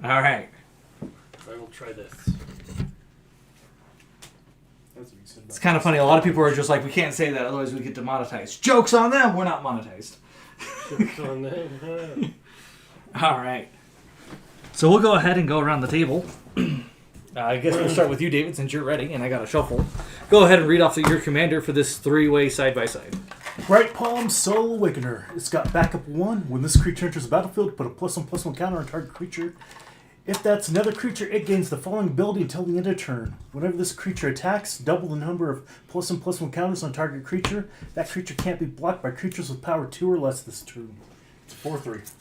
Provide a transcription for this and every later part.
All right. I will try this. It's kind of funny. A lot of people are just like, we can't say that, otherwise we get demonetized. Joke's on them. We're not monetized. Joke's on them. All right. So we'll go ahead and go around the table. I guess we'll start with you, David, since you're ready, and I got a shuffle. Go ahead and read off your commander for this three-way side-by-side. Bright Palm Soul Awakener. It's got backup 1. When this creature enters the battlefield, put a +1/+1 counter on target creature. If that's another creature, it gains the following ability until the end of turn. Whenever this creature attacks, double the number of +1/+1 counters on target creature. That creature can't be blocked by creatures with power 2 or less this turn. It's 4/3.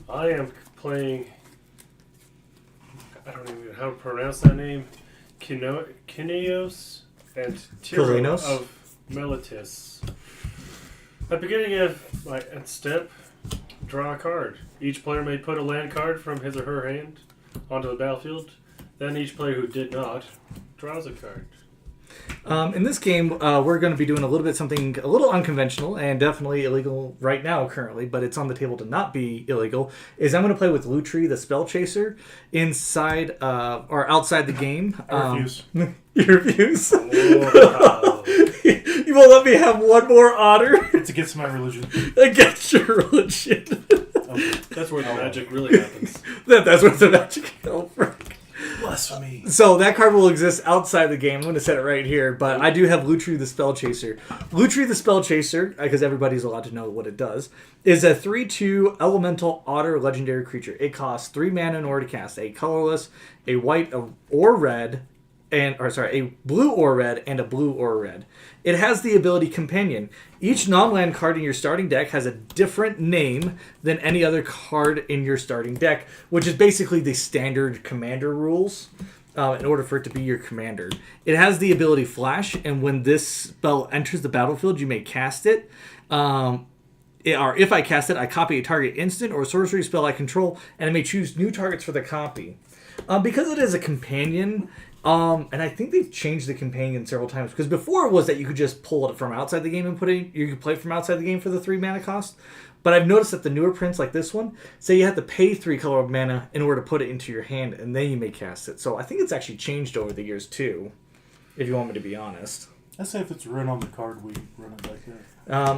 I am playing... I don't even know how to pronounce that name. Kineos and Tyro of Melitis. At the beginning of my end step, draw a card. Each player may put a land card from his or her hand onto the battlefield. Then each player who did not draws a card. In this game, we're going to be doing a little bit something a little unconventional and definitely illegal right now currently, but it's on the table to not be illegal, is I'm going to play with Lutri, the Spell Chaser, inside or outside the game. I refuse. You refuse? You won't let me have one more otter? It's against my religion. Against your religion. Okay. That's where the magic really happens. That's where the magic comes from. Blasphemy. So that card will exist outside the game. I'm going to set it right here, but I do have Lutri the Spell Chaser. Lutri the Spell Chaser, because everybody's allowed to know what it does, is a 3/2 elemental otter legendary creature. It costs 3 mana in order to cast a colorless, a white or red, a blue or red, and a blue or red. It has the ability Companion. Each non-land card in your starting deck has a different name than any other card in your starting deck, which is basically the standard commander rules in order for it to be your commander. It has the ability Flash, and when this spell enters the battlefield, you may cast it. Or if I cast it, I copy a target instant or sorcery spell I control, and I may choose new targets for the copy. Because it is a companion... and I think they've changed the companion several times, because before it was that you could just pull it from outside the game and you could play from outside the game for the 3 mana cost. But I've noticed that the newer prints like this one say you have to pay 3 color mana in order to put it into your hand, and then you may cast it. So I think it's actually changed over the years too, if you want me to be honest. I say if it's written on the card, we run it like that.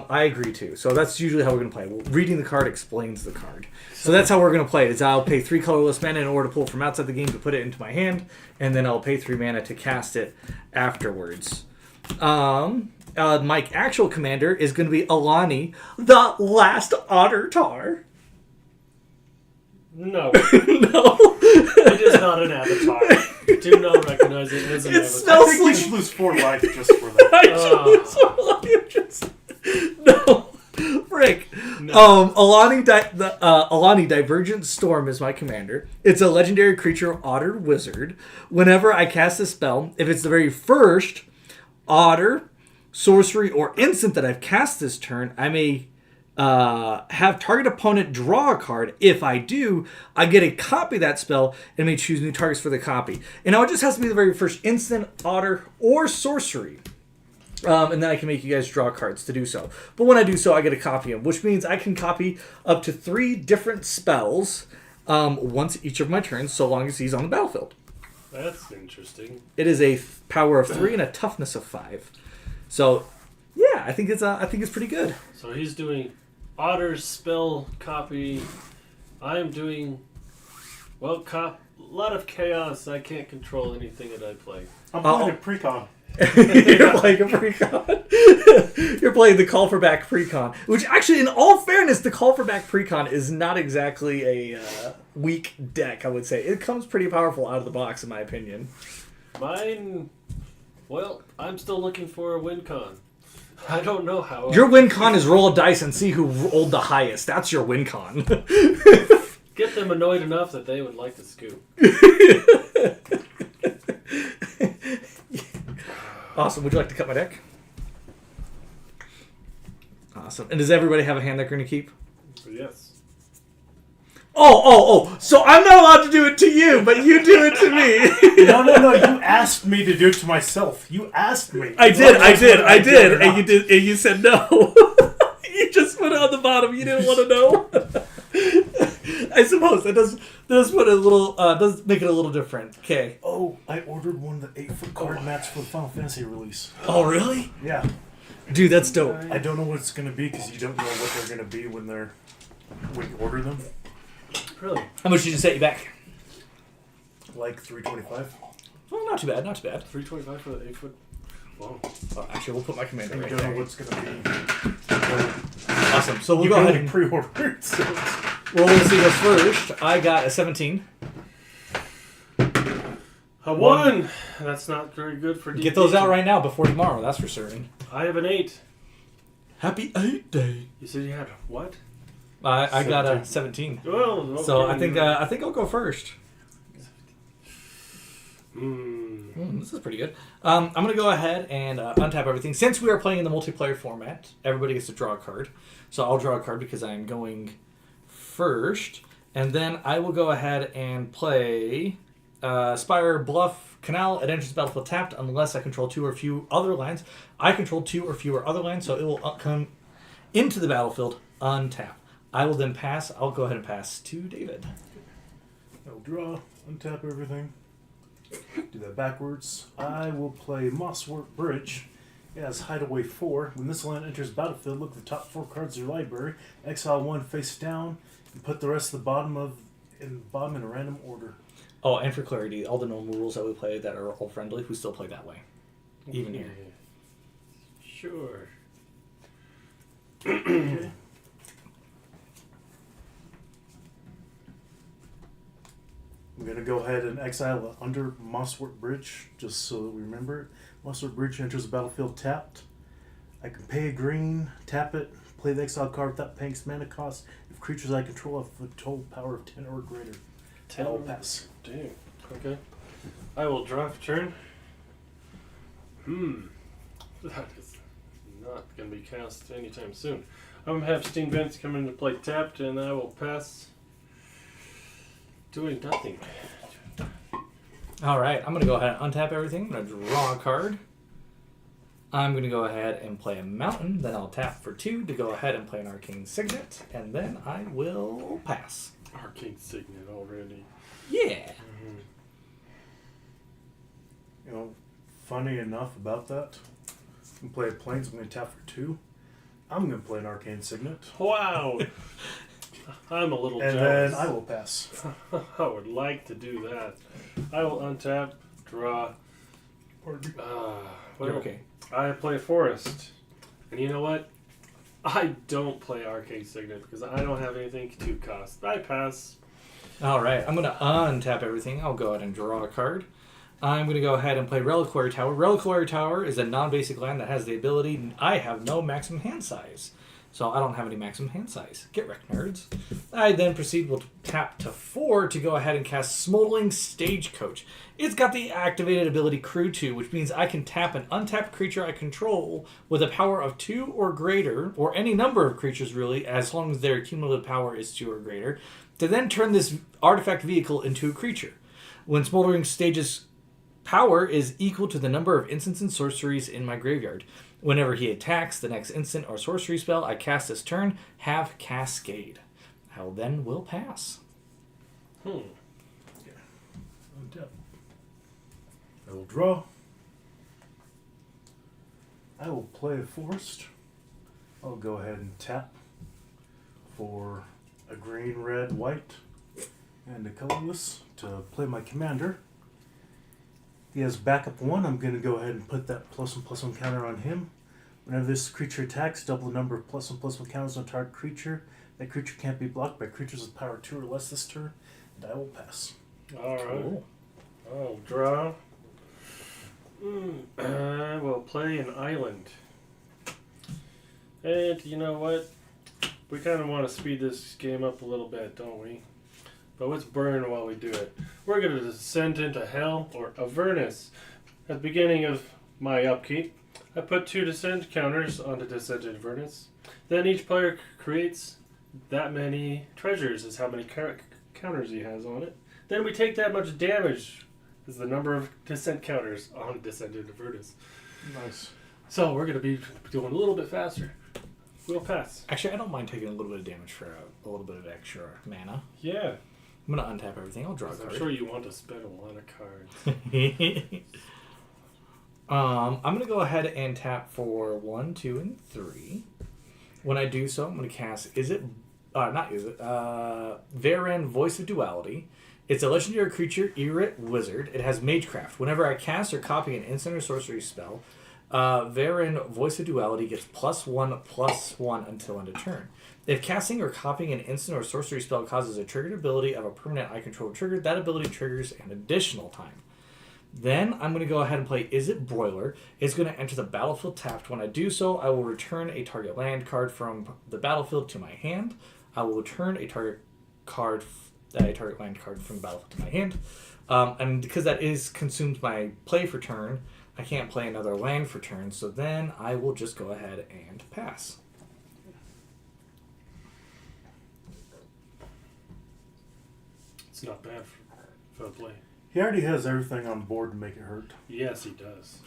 I agree too. So that's usually how we're going to play. Well, reading the card explains the card. So that's how we're going to play it. Is I'll pay 3 colorless mana in order to pull from outside the game to put it into my hand, and then I'll pay 3 mana to cast it afterwards. My actual commander is going to be Alani, the last Otter Tar. No. No. It is not an avatar. Do not recognize it as an avatar. I think we should lose 4 life just for that. I should lose 4 life. No. Frick. No. Alani Divergent Storm is my commander. It's a legendary creature, Otter Wizard. Whenever I cast a spell, if it's the very first Otter, sorcery, or instant that I've cast this turn, I may have target opponent draw a card. If I do, I get a copy of that spell and may choose new targets for the copy. And now it just has to be the very first instant, Otter, or sorcery. And then I can make you guys draw cards to do so. But when I do so, I get a copy of them, which means I can copy up to 3 different spells once each of my turns, so long as he's on the battlefield. That's interesting. It is a power of 3 and a toughness of 5. So, yeah, I think it's pretty good. So he's doing Otter's spell copy. I am doing, well, a lot of chaos. I can't control anything that I play. I'm playing a precon. You're playing a precon. You're playing the Call for Back precon, which actually, in all fairness, the Call for Back precon is not exactly a weak deck, I would say. It comes pretty powerful out of the box, in my opinion. Mine, well, I'm still looking for a win con. I don't know how. Your win con is roll a dice and see who rolled the highest. That's your win con. Get them annoyed enough that they would like to scoop. Awesome. Would you like to cut my deck? Awesome. And does everybody have a hand they're going to keep? Yes. Oh. So I'm not allowed to do it to you, but you do it to me. No. You asked me to do it to myself. You asked me. I did. And you said no. You just put it on the bottom. You didn't want to know. I suppose that does put a little does make it a little different. Okay. Oh, I ordered one of the 8-foot card mats for the Final Fantasy release. Oh, really? Yeah. Dude, that's dope. I don't know what it's gonna be because you don't know what they're gonna be when you order them. Really? How much did you set you back? Like $325. Well, not too bad. Not too bad. $325 for the 8-foot. Whoa. Well, actually, we'll put my commander I right don't know there. what's gonna be. Awesome. So we'll You go can ahead only and pre-order it. So well, we'll see this first. I got a 17. A 1! That's not very good for Get those out right now before tomorrow. That's for certain. I have an 8. Happy 8 Day. You said you had what? I got a 17. Well, okay. So I think I'll go first. This is pretty good. I'm going to go ahead and untap everything. Since we are playing in the multiplayer format, everybody gets to draw a card. So I'll draw a card because I'm going first. And then I will go ahead and play Spire, Bluff, Canal. It enters the battlefield tapped unless I control 2 or few other lands. I control 2 or fewer other lands, so it will come into the battlefield untap. I will then pass. I'll go ahead and pass to David. I'll draw, untap everything. Do that backwards. I will play Mosswork Bridge. It has Hideaway 4. When this land enters battlefield, look at the top 4 cards of your library. Exile 1 face down, and put the rest of the bottom in a random order. Oh, and for clarity, all the normal rules that we play that are all friendly, we still play that way. Even here. Sure. Okay. I'm going to go ahead and exile under Mosswork Bridge, just so that we remember it. Mosswork Bridge enters the battlefield tapped. I can pay a green, tap it, play the exile card without paying its mana cost. If creatures I control have a total power of 10 or greater. 10 I'll pass. Dang. Okay. I will draw for turn. That is not going to be cast anytime soon. I'm going to have Steam Vents come into play tapped, and I will pass. Doing nothing. All right, I'm going to go ahead and untap everything. I'm going to draw a card. I'm going to go ahead and play a mountain. Then I'll tap for 2 to go ahead and play an arcane signet. And then I will pass. Arcane Signet already. Yeah. You know, funny enough about that, I'm going to play a Plains, I'm going to tap for 2. I'm going to play an Arcane Signet. Wow. I'm a little And jealous. then I will pass. I would like to do that. I will untap, draw. You're okay. I play Forest. And you know what? I don't play Arcane Signet because I don't have anything to cost. I pass. All right, I'm going to untap everything. I'll go ahead and draw a card. I'm going to go ahead and play Reliquary Tower. Reliquary Tower is a non-basic land that has the ability, I have no maximum hand size. So I don't have any maximum hand size. Get wrecked, nerds. I then proceed with tap to 4 to go ahead and cast Smoldering Stagecoach. It's got the activated ability Crew 2, which means I can tap an untapped creature I control with a power of 2 or greater, or any number of creatures really, as long as their cumulative power is 2 or greater, to then turn this artifact vehicle into a creature. When Smoldering Stage's power is equal to the number of instants and sorceries in my graveyard. Whenever he attacks, the next instant or sorcery spell I cast this turn have Cascade. I will pass. Untap. I will draw. I will play a Forest. I'll go ahead and tap for a green, red, white, and a colorless to play my commander. He has backup 1. I'm going to go ahead and put that +1/+1 counter on him. Whenever this creature attacks, double the number of +1/+1 counters on target creature. That creature can't be blocked by creatures with power 2 or less this turn, and I will pass. All right. Cool. I'll draw. I will play an island. And you know what? We kind of want to speed this game up a little bit, don't we? But let's burn while we do it. We're going to descend into Hell or Avernus. At the beginning of my upkeep, I put 2 descent counters onto Descent into Avernus. Then each player creates that many treasures is how many counters he has on it. Then we take that much damage as the number of descent counters on Descent into Avernus. Nice. So we're going to be doing a little bit faster. we'll pass. Actually, I don't mind taking a little bit of damage for a little bit of extra mana. Yeah. I'm going to untap everything. I'll draw a card. I'm sure you want to spend a lot of cards. I'm going to go ahead and tap for 1, 2, and 3. When I do so, I'm going to cast Varen, Voice of Duality. It's a legendary creature, Irit Wizard. It has Magecraft. Whenever I cast or copy an instant or sorcery spell, Varen, Voice of Duality gets +1/+1 until end of turn. If casting or copying an instant or sorcery spell causes a triggered ability of a permanent I control trigger, that ability triggers an additional time. Then I'm going to go ahead and play Is It Broiler. It's going to enter the battlefield tapped. When I do so, I will return a target land card from the battlefield to my hand. I will return a target land card from the battlefield to my hand. And because that consumes my play for turn, I can't play another land for turn. So then I will just go ahead and pass. It's not bad for play. He already has everything on board to make it hurt. Yes, he does.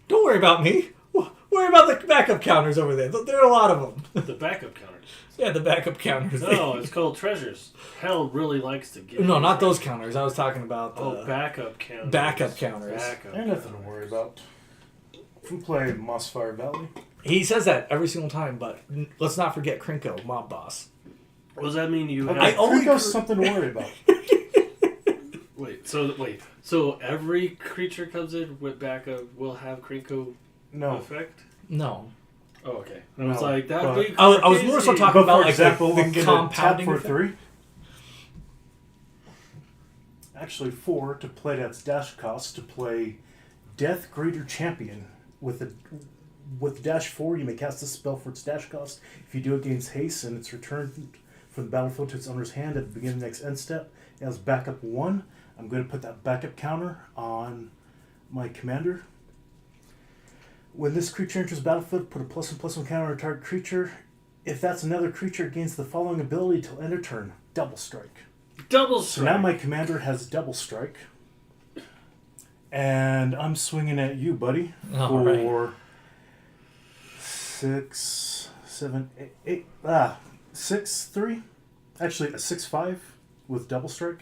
Don't worry about me. Worry about the backup counters over there. There are a lot of them. The backup counters. Yeah, the backup counters. No, it's called treasures. Hell really likes to get. No, not those counters. I was talking about the backup counters. Backup counters. Ain't nothing to worry about. If we play Mossfire Valley. He says that every single time, but let's not forget Krinko, mob boss. What does that mean? You have? Krinko's something to worry about. So every creature comes in with backup will have Krinko effect? No. Oh, okay. I was like, that big. I was more so talking about, for example, the compounding for effect. 3. Actually, 4 to play that's dash cost to play Death Greater Champion with dash 4. You may cast this spell for its dash cost. If you do it against haste and it's returned from the battlefield to its owner's hand at the beginning of the next end step, it has backup 1. I'm going to put that backup counter on my commander. When this creature enters the battlefield, put a +1/+1 counter on a target creature. If that's another creature, it gains the following ability till end of turn: Double Strike. Double So strike. now my commander has Double Strike. And I'm swinging at you, buddy, for 6, 7, 8, 6, 3. Actually, a 6/5 with Double Strike.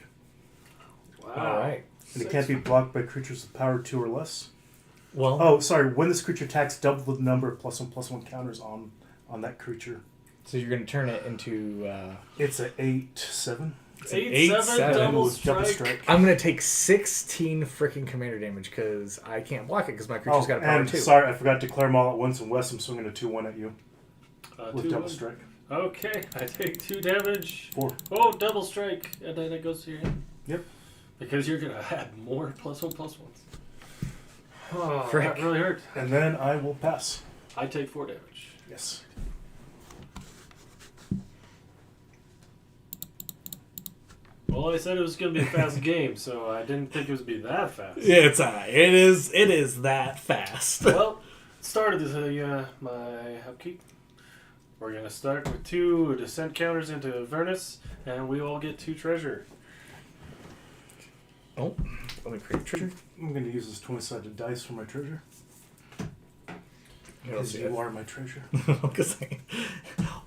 Wow. All right. And it can't be blocked by creatures with power 2 or less. Well. Oh, sorry. When this creature attacks, double the number of +1/+1 counters on that creature. So you're going to turn it into... It's a 8/7. It's an 8/7 double with Double strike. I'm going to take 16 freaking commander damage because I can't block it because my creature's got a power and 2. sorry, I forgot to declare them all at once. And Wes, I'm swinging a 2/1 at you with 2/1. Double Strike. Okay, I take 2 damage. 4. Oh, double strike. And then it goes to your hand. Yep. Because you're going to add more +1/+1s. Oh, Frick. that really hurt. And then I will pass. I take 4 damage. Yes. Well, I said it was going to be a fast game, so I didn't think it would be that fast. Yeah, it is that fast. Well, started my upkeep. We're going to start with 2 descent counters into Avernus, and we all get 2 treasure. Oh, let me create a treasure. I'm going to use this 20-sided dice for my treasure. Because you are my treasure.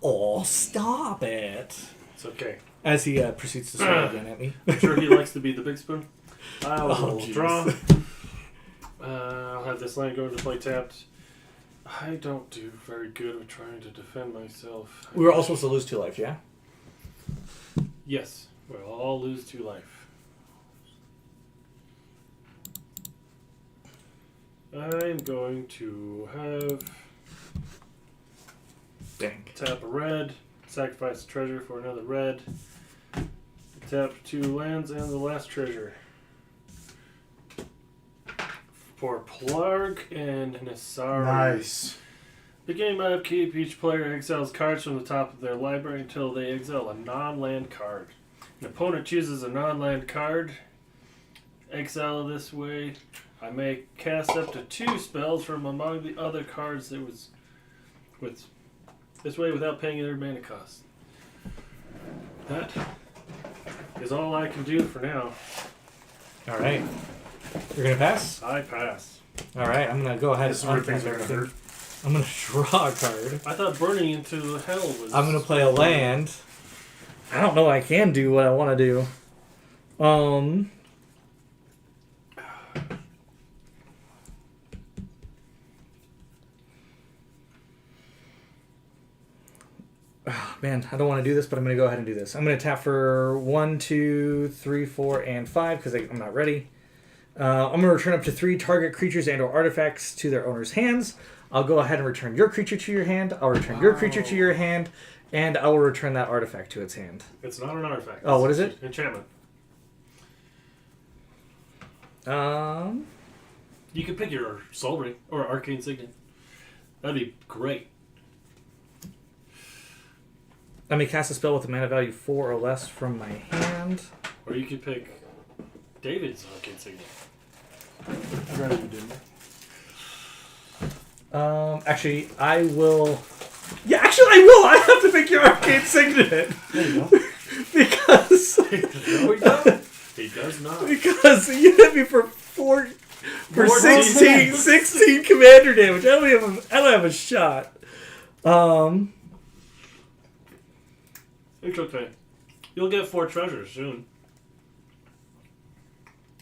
Oh, stop it. It's okay. As he proceeds to swing again at me. I'm sure he likes to be the big spoon. I will jeez. draw. I'll have this land go into play tapped. I don't do very good with trying to defend myself. We were all supposed to lose 2 life, yeah? Yes. We'll all lose 2 life. I'm going to have tap a red, sacrifice a treasure for another red, tap 2 lands and the last treasure. For Plarg and Nassari. Nice. Beginning my upkeep, each player exiles cards from the top of their library until they exile a non-land card. An opponent chooses a non-land card. Exile this way. I may cast up to 2 spells from among the other cards that was with this way without paying their mana cost. That is all I can do for now. All right. You're going to pass? I pass. All right, I'm going to go ahead This is and where things untap are going to everything. hurt. I'm going to draw a card. I thought burning into hell was... I'm going to play a land. I don't know I can do what I want to do. Oh, man, I don't want to do this, but I'm going to go ahead and do this. I'm going to tap for 1, 2, 3, 4, and 5 because I'm not ready. I'm going to return up to 3 target creatures and/or artifacts to their owner's hands. I'll go ahead and return your creature to your hand. I'll return your creature to your hand, and I will return that artifact to its hand. It's not an artifact. Oh, what is it? Enchantment. You could pick your Soul Ring or Arcane Signet. That'd be great. Let me cast a spell with a mana value 4 or less from my hand. Or you could pick David's Arcane Signet. I'd rather you didn't. Actually, I will... Yeah, actually, I will! I have to pick your Arcane Signet! There you go. Because... No, he doesn't. He does not. Because you hit me for 16 commander damage. I don't have a shot. It's okay. You'll get 4 treasures soon.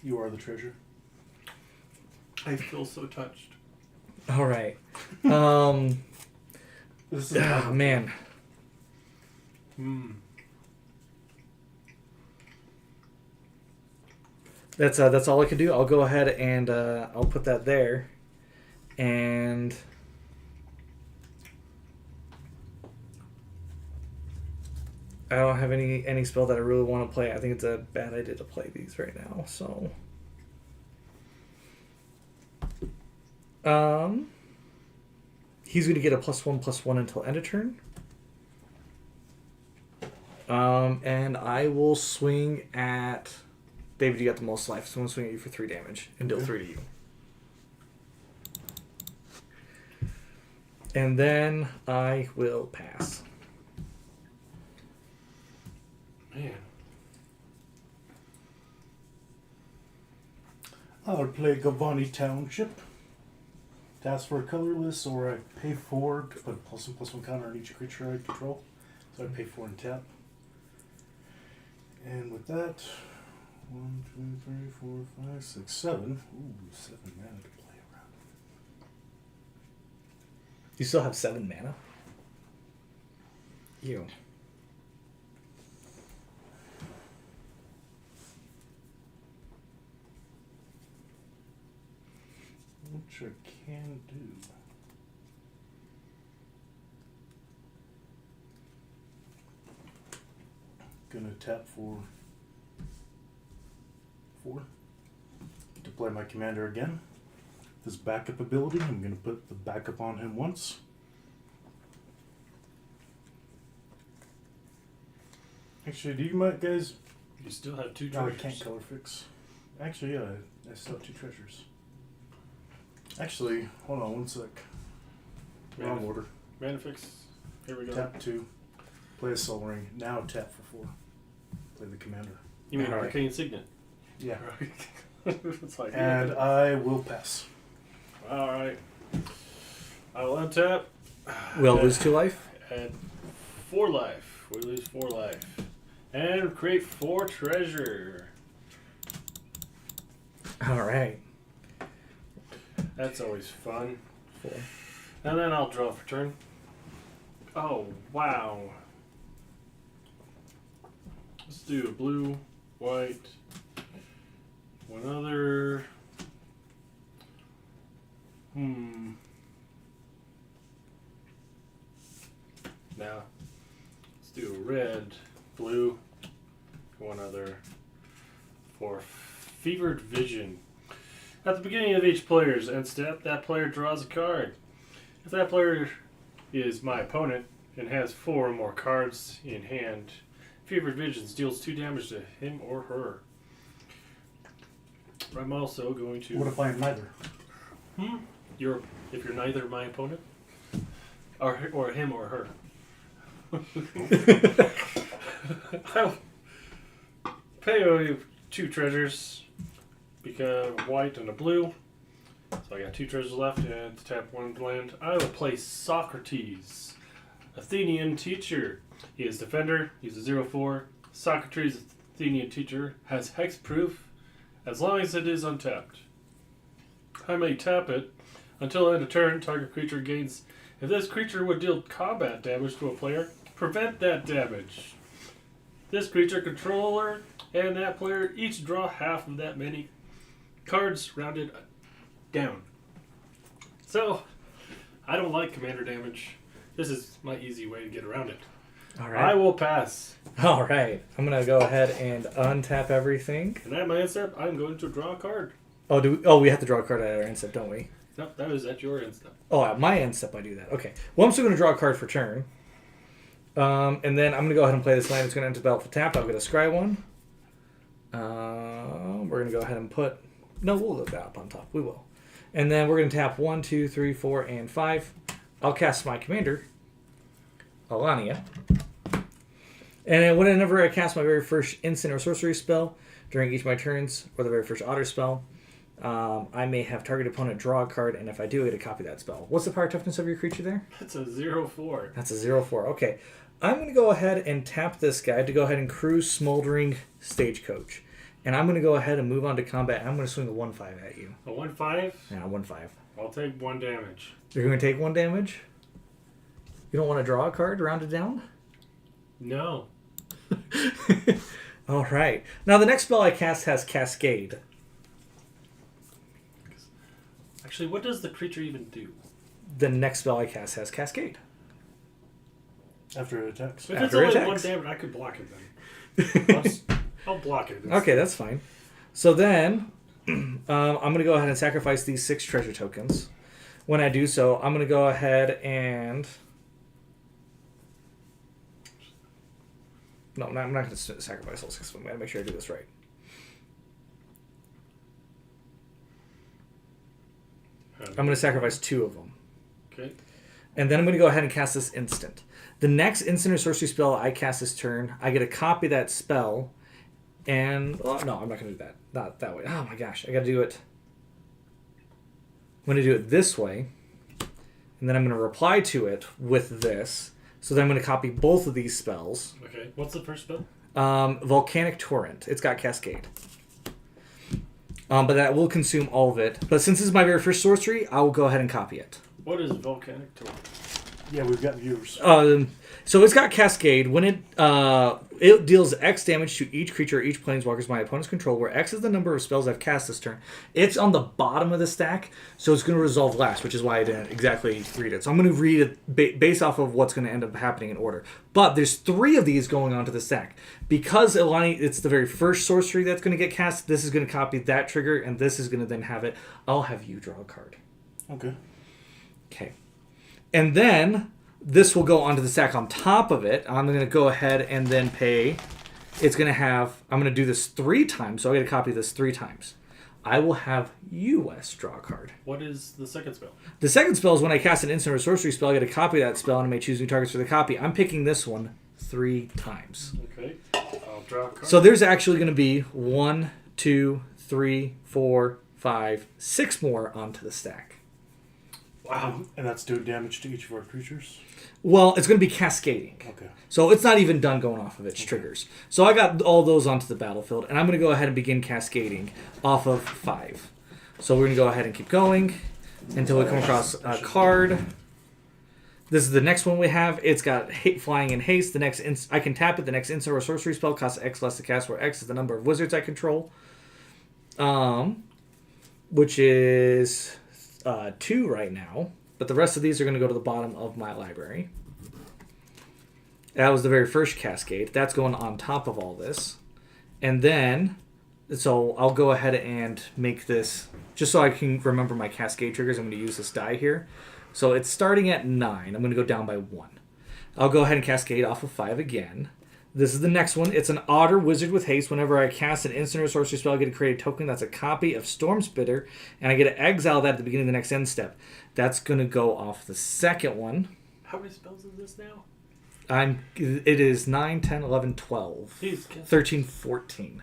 You are the treasure. I feel so touched. All right. This is Man. That's all I can do. I'll go ahead and I'll put that there, and I don't have any spell that I really want to play. I think it's a bad idea to play these right now. So, he's going to get a +1/+1 until end of turn. And I will swing at David. You got the most life, so I'm going to swing at you for 3 damage and deal 3 to you. And then I will pass. Man. I would play Gavani Township. Task for a colorless, or I pay 4 to put a +1/+1 counter on each creature I control. So I pay 4 and tap. And with that, 1, 2, 3, 4, 5, 6, 7. Ooh, 7 mana to play around. You still have 7 mana? You. Which I can do. Gonna tap for 4 to play my commander again. This backup ability, I'm gonna put the backup on him once. Actually, do you mind, guys? You still have 2 No, I treasures. can't color fix. Actually, yeah, I still have 2 treasures. Actually, hold on one sec. Wrong order. Manifix. Here we go. Tap 2. Play a soul ring. Now tap for 4. Play the commander. You mean Alright. Arcane Signet? Yeah. It's like, And yeah. I will pass. Alright. I will untap. We'll lose 2 life. And 4 life. We lose 4 life. And create 4 treasure. All right. That's always fun. 4. And then I'll draw for turn. Oh, wow. Let's do a blue, white, one other. Now, let's do a red, blue, one other for Fevered Vision. At the beginning of each player's end step, that player draws a card. If that player is my opponent and has 4 or more cards in hand, Fevered Vision deals 2 damage to him or her. I'm also going to... What if I am neither? If you're neither my opponent, or him or her. I'll pay you 2 treasures, because white and a blue, So I got 2 treasures left, and to tap 1 land, I will play Socrates, Athenian teacher. He is defender. He's a 0/4. Socrates, Athenian teacher, has hexproof as long as it is untapped. I may tap it until end of turn. Target creature gains. If this creature would deal combat damage to a player, prevent that damage. This creature, controller, and that player each draw half of that many cards rounded down. So, I don't like commander damage. This is my easy way to get around it. All right. I will pass. All right. I'm going to go ahead and untap everything. And at my end step, I'm going to draw a card. Oh, we have to draw a card at our end step, don't we? No, that was at your end step. Oh, at my end step I do that. Okay. Well, I'm still going to draw a card for turn. And then I'm going to go ahead and play this land. It's going to enter the battle for tap. I'll get a scry one. We're going to go ahead and put... No, we'll look that up on top. We will. And then we're going to tap 1, 2, 3, 4, and 5. I'll cast my commander, Alania. And whenever I cast my very first instant or sorcery spell during each of my turns, or the very first Otter spell, I may have target opponent draw a card, and if I do, I get to copy that spell. What's the power toughness of your creature there? That's a 0/4. That's a 0/4. Okay. I'm going to go ahead and tap this guy to go ahead and cruise Smoldering Stagecoach. And I'm going to go ahead and move on to combat, and I'm going to swing a 1/5 at you. A 1/5? Yeah, 1/5. I'll take 1 damage. You're going to take 1 damage? You don't want to draw a card rounded down? No. All right. Now, the next spell I cast has Cascade. Actually, what does the creature even do? The next spell I cast has Cascade. After it attacks. If it's After it only attacks. 1 damage, I could block it then. I'll block it. Okay, that's fine. So then, I'm going to go ahead and sacrifice these 6 treasure tokens. When I do so, I'm going to go ahead and... No, I'm not going to sacrifice all 6 of them. I got to make sure I do this right. I'm going to sacrifice 2 of them. Okay. And then I'm going to go ahead and cast this instant. The next instant or sorcery spell I cast this turn, I get to copy that spell. And, oh, no, I'm not going to do that. Not that way. Oh my gosh, I got to do it. I'm going to do it this way. And then I'm going to reply to it with this. So then I'm going to copy both of these spells. Okay. What's the first spell? Volcanic Torrent. It's got Cascade. But that will consume all of it. But since this is my very first sorcery, I will go ahead and copy it. What is Volcanic Torrent? Yeah, we've got viewers. So it's got Cascade. When it deals X damage to each creature or each planeswalker my opponent's control, where X is the number of spells I've cast this turn. It's on the bottom of the stack, so it's going to resolve last, which is why I didn't exactly read it. So I'm going to read it based off of what's going to end up happening in order. But there's 3 of these going onto the stack. Because it's the very first sorcery that's going to get cast, this is going to copy that trigger, and this is going to then have it. I'll have you draw a card. Okay. Okay. And then this will go onto the stack on top of it. I'm going to go ahead and then pay. It's going to have... I'm going to do this 3 times, so I'm going to copy this 3 times. I will have you, Wes, draw a card. What is the second spell? The second spell is when I cast an instant or sorcery spell, I get to copy that spell, and I may choose new targets for the copy. I'm picking this one 3 times. Okay. I'll draw a card. So there's actually going to be 1, 2, 3, 4, 5, 6 more onto the stack. Wow. And that's doing damage to each of our creatures? Well, it's going to be cascading. Okay. So it's not even done going off of its triggers. So I got all those onto the battlefield, and I'm going to go ahead and begin cascading off of 5. So we're going to go ahead and keep going until we come across a card. This is the next one we have. It's got flying and haste. The next I can tap it. The next instant or sorcery spell costs X less to cast, where X is the number of wizards I control. Which is 2 right now. But the rest of these are going to go to the bottom of my library. That was the very first cascade. That's going on top of all this. And then, so I'll go ahead and make this, just so I can remember my cascade triggers, I'm going to use this die here. So it's starting at 9. I'm going to go down by 1. I'll go ahead and cascade off of 5 again. This is the next one. It's an Otter Wizard with haste. Whenever I cast an instant or sorcery spell, I get to create a token that's a copy of Stormspitter, and I get to exile that at the beginning of the next end step. That's going to go off the second one. How many spells is this now? It is 9, 10, 11, 12, 13, 14.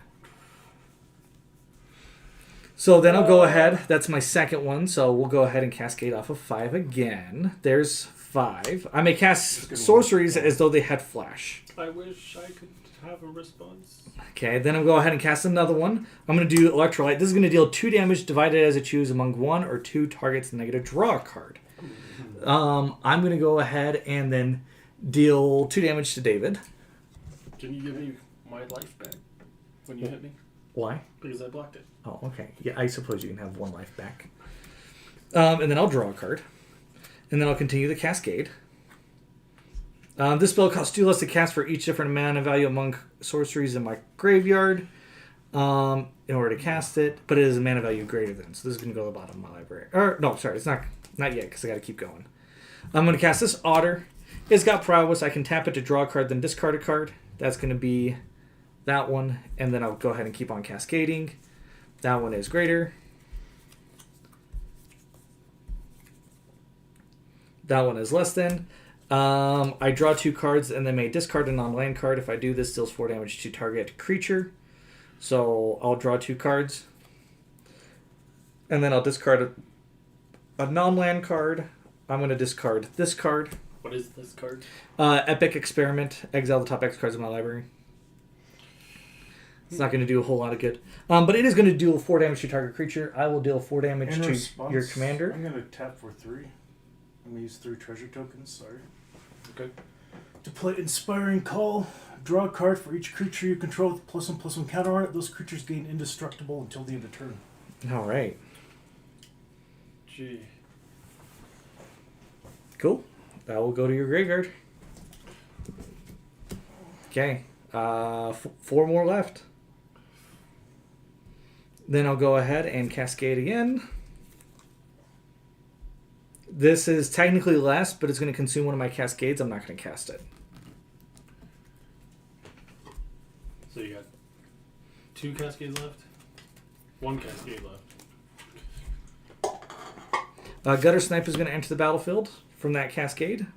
So then I'll go ahead. That's my second one. So we'll go ahead and cascade off of 5 again. There's 5. I may cast sorceries as though they had flash. I wish I could have a response. Okay, then I'll go ahead and cast another one. I'm going to do Electrolyte. This is going to deal 2 damage divided as I choose among 1 or 2 targets negative. Draw a card. I'm going to go ahead and then deal 2 damage to David. Can you give me my life back when you hit me? Why? Because I blocked it. Oh, okay. Yeah, I suppose you can have 1 life back. And then I'll draw a card. And then I'll continue the cascade. This spell costs 2 less to cast for each different mana value among sorceries in my graveyard in order to cast it, but it is a mana value greater than. So this is going to go to the bottom of my library. Or, no, sorry, it's not yet because I got to keep going. I'm going to cast this Otter. It's got prowess. I can tap it to draw a card, then discard a card. That's going to be that one. And then I'll go ahead and keep on cascading. That one is greater. That one is less than. I draw 2 cards and then may discard a non-land card. If I do, this deals 4 damage to target creature. So I'll draw 2 cards. And then I'll discard a non-land card. I'm going to discard this card. What is this card? Epic Experiment. Exile the top X cards in my library. It's not going to do a whole lot of good. But it is going to deal 4 damage to target creature. I will deal 4 damage In to response, your commander. I'm going to tap for 3. I'm going to use 3 treasure tokens. Sorry. Okay. To play Inspiring Call, draw a card for each creature you control with +1/+1 counter on it. Those creatures gain indestructible until the end of turn. All right. Gee. Cool. That will go to your graveyard. Okay. 4 more left. Then I'll go ahead and cascade again. This is technically less, but it's going to consume one of my cascades. I'm not going to cast it. So you got 2 cascades left? 1 cascade left. Gutter Snipe is going to enter the battlefield from that cascade.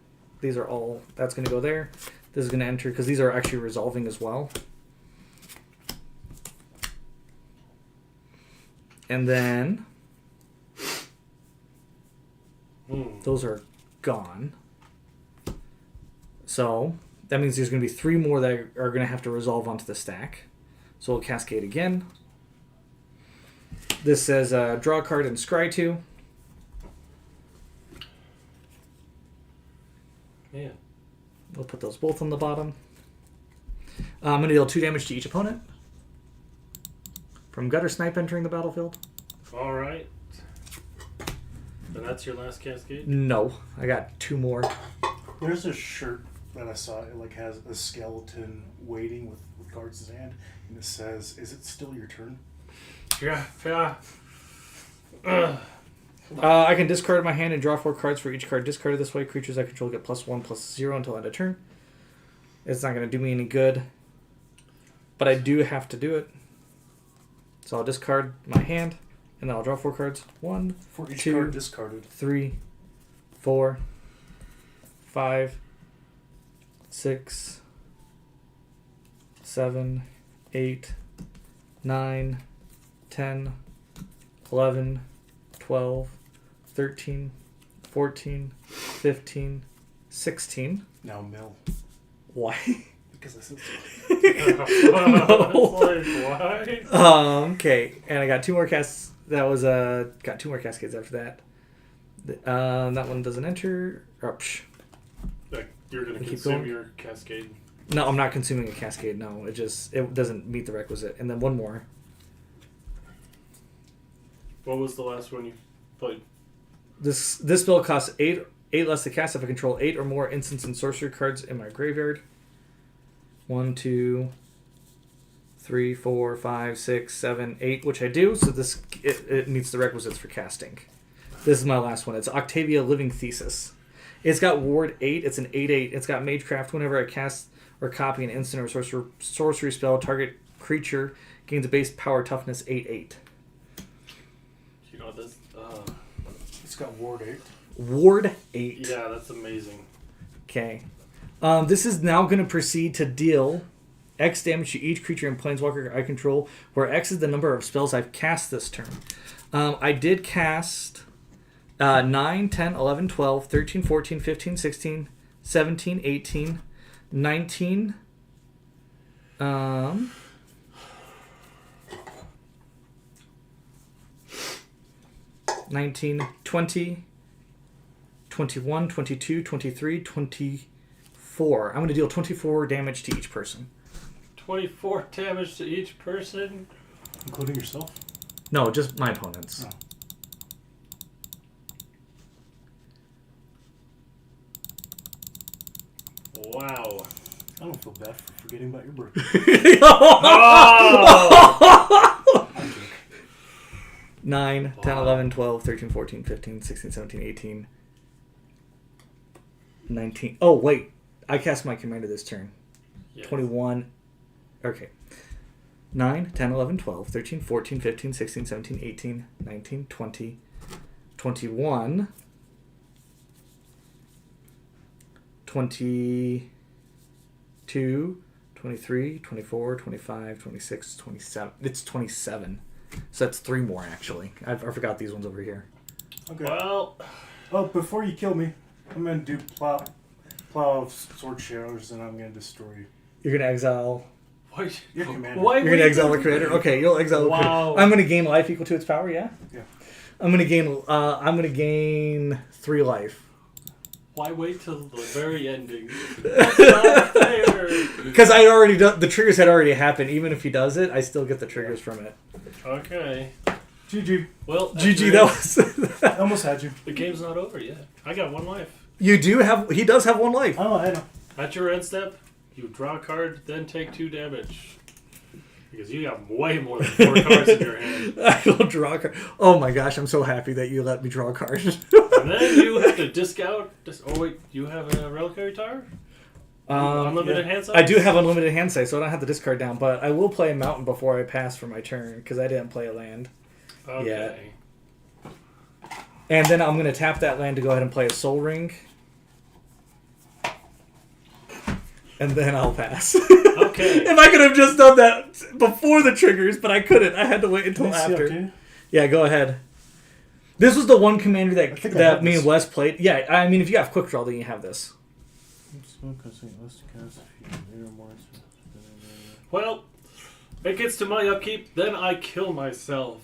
These are all... That's going to go there. This is going to enter because these are actually resolving as well. And then... Those are gone. So that means there's going to be 3 more that are going to have to resolve onto the stack. So we'll cascade again. This says draw a card and scry 2. Man. We'll put those both on the bottom. I'm going to deal 2 damage to each opponent from Gutter Snipe entering the battlefield. All right. And that's your last cascade? No, I got 2 more. There's a shirt that I saw. It like has a skeleton waiting with cards in his hand, and it says, "Is it still your turn?" Yeah. I can discard my hand and draw 4 cards for each card discarded this way. Creatures I control get +1/+0 until end of turn. It's not going to do me any good, but I do have to do it. So I'll discard my hand, and then I'll draw 4 cards. 1, For each 2, card discarded. 3, 4, 5, 6, 7, 8, 9, 10, 11, 12, 13, 14, 15, 16. Now mill. Why? Because I said No. Like, why? Okay, and I got 2 more casts. That was got 2 more cascades after that. That one doesn't enter. Like, you're going to Keep consume going. your cascade? No, I'm not consuming a cascade. No, it doesn't meet the requisite. And then 1 more. What was the last one you played? This spell costs 8 less to cast if I control 8 or more instants and sorcery cards in my graveyard. 1, 2, 3, 4, 5, 6, 7, 8, which I do. So it meets the requisites for casting. This is my last one. It's Octavia Living Thesis. It's got Ward 8. It's an 8/8. It's got Magecraft. Whenever I cast or copy an instant or sorcery spell, target creature gains a base power toughness 8/8. You know what this? it's got Ward 8. Ward 8. Yeah, that's amazing. Okay. This is now going to proceed to deal X damage to each creature and planeswalker I control, where X is the number of spells I've cast this turn. I did cast 9, 10, 11, 12, 13, 14, 15, 16, 17, 18, 19, 19, 20, 21, 22, 23, 24. I'm going to deal 24 damage to each person. 24 damage to each person? Including yourself? No, just my opponents. Oh. Wow. I don't feel bad for forgetting about your birthday. Oh! 9, 10, 11, 12, 13, 14, 15, 16, 17, 18, 19. Oh, wait. I cast my commander this turn. Yes. 21. Okay. 9, 10, 11, 12, 13, 14, 15, 16, 17, 18, 19, 20, 21, 22, 23, 24, 25, 26, 27. It's 27. So that's 3 more, actually. I forgot these ones over here. Okay. Well, before you kill me, I'm going to do plow of sword shadows, and I'm going to destroy you. You're going to exile... what? Your commander. Why You're going to exile the creator? Okay, you'll exile the creator. Wow. I'm going to gain life equal to its power, yeah? Yeah. I'm going to gain 3 life. Why wait till the very ending? That's not fair. Because I already the triggers had already happened. Even if he does it, I still get the triggers from it. Okay. GG. Well, GG, that was... I almost had you. the game's not over yet. I got 1 life. You do have... He does have 1 life. Oh, I know. At your end step, you draw a card, then take 2 damage. Because you got way more than 4 cards in your hand. I will draw a card. Oh my gosh, I'm so happy that you let me draw a card. And then you have to discount... Oh wait, you have a reliquary tower? Unlimited hand size? I do have unlimited hand size, so I don't have to discard down. But I will play a mountain before I pass for my turn, because I didn't play a land. Okay. And then I'm going to tap that land to go ahead and play a Soul Ring. And then I'll pass. Okay. If I could have just done that before the triggers, but I couldn't. I had to wait until Can I see after. up to you? Yeah, go ahead. This was the one commander that me and Wes played. Yeah, I mean, if you have Quick Draw, then you have this. Well, it gets to my upkeep, then I kill myself.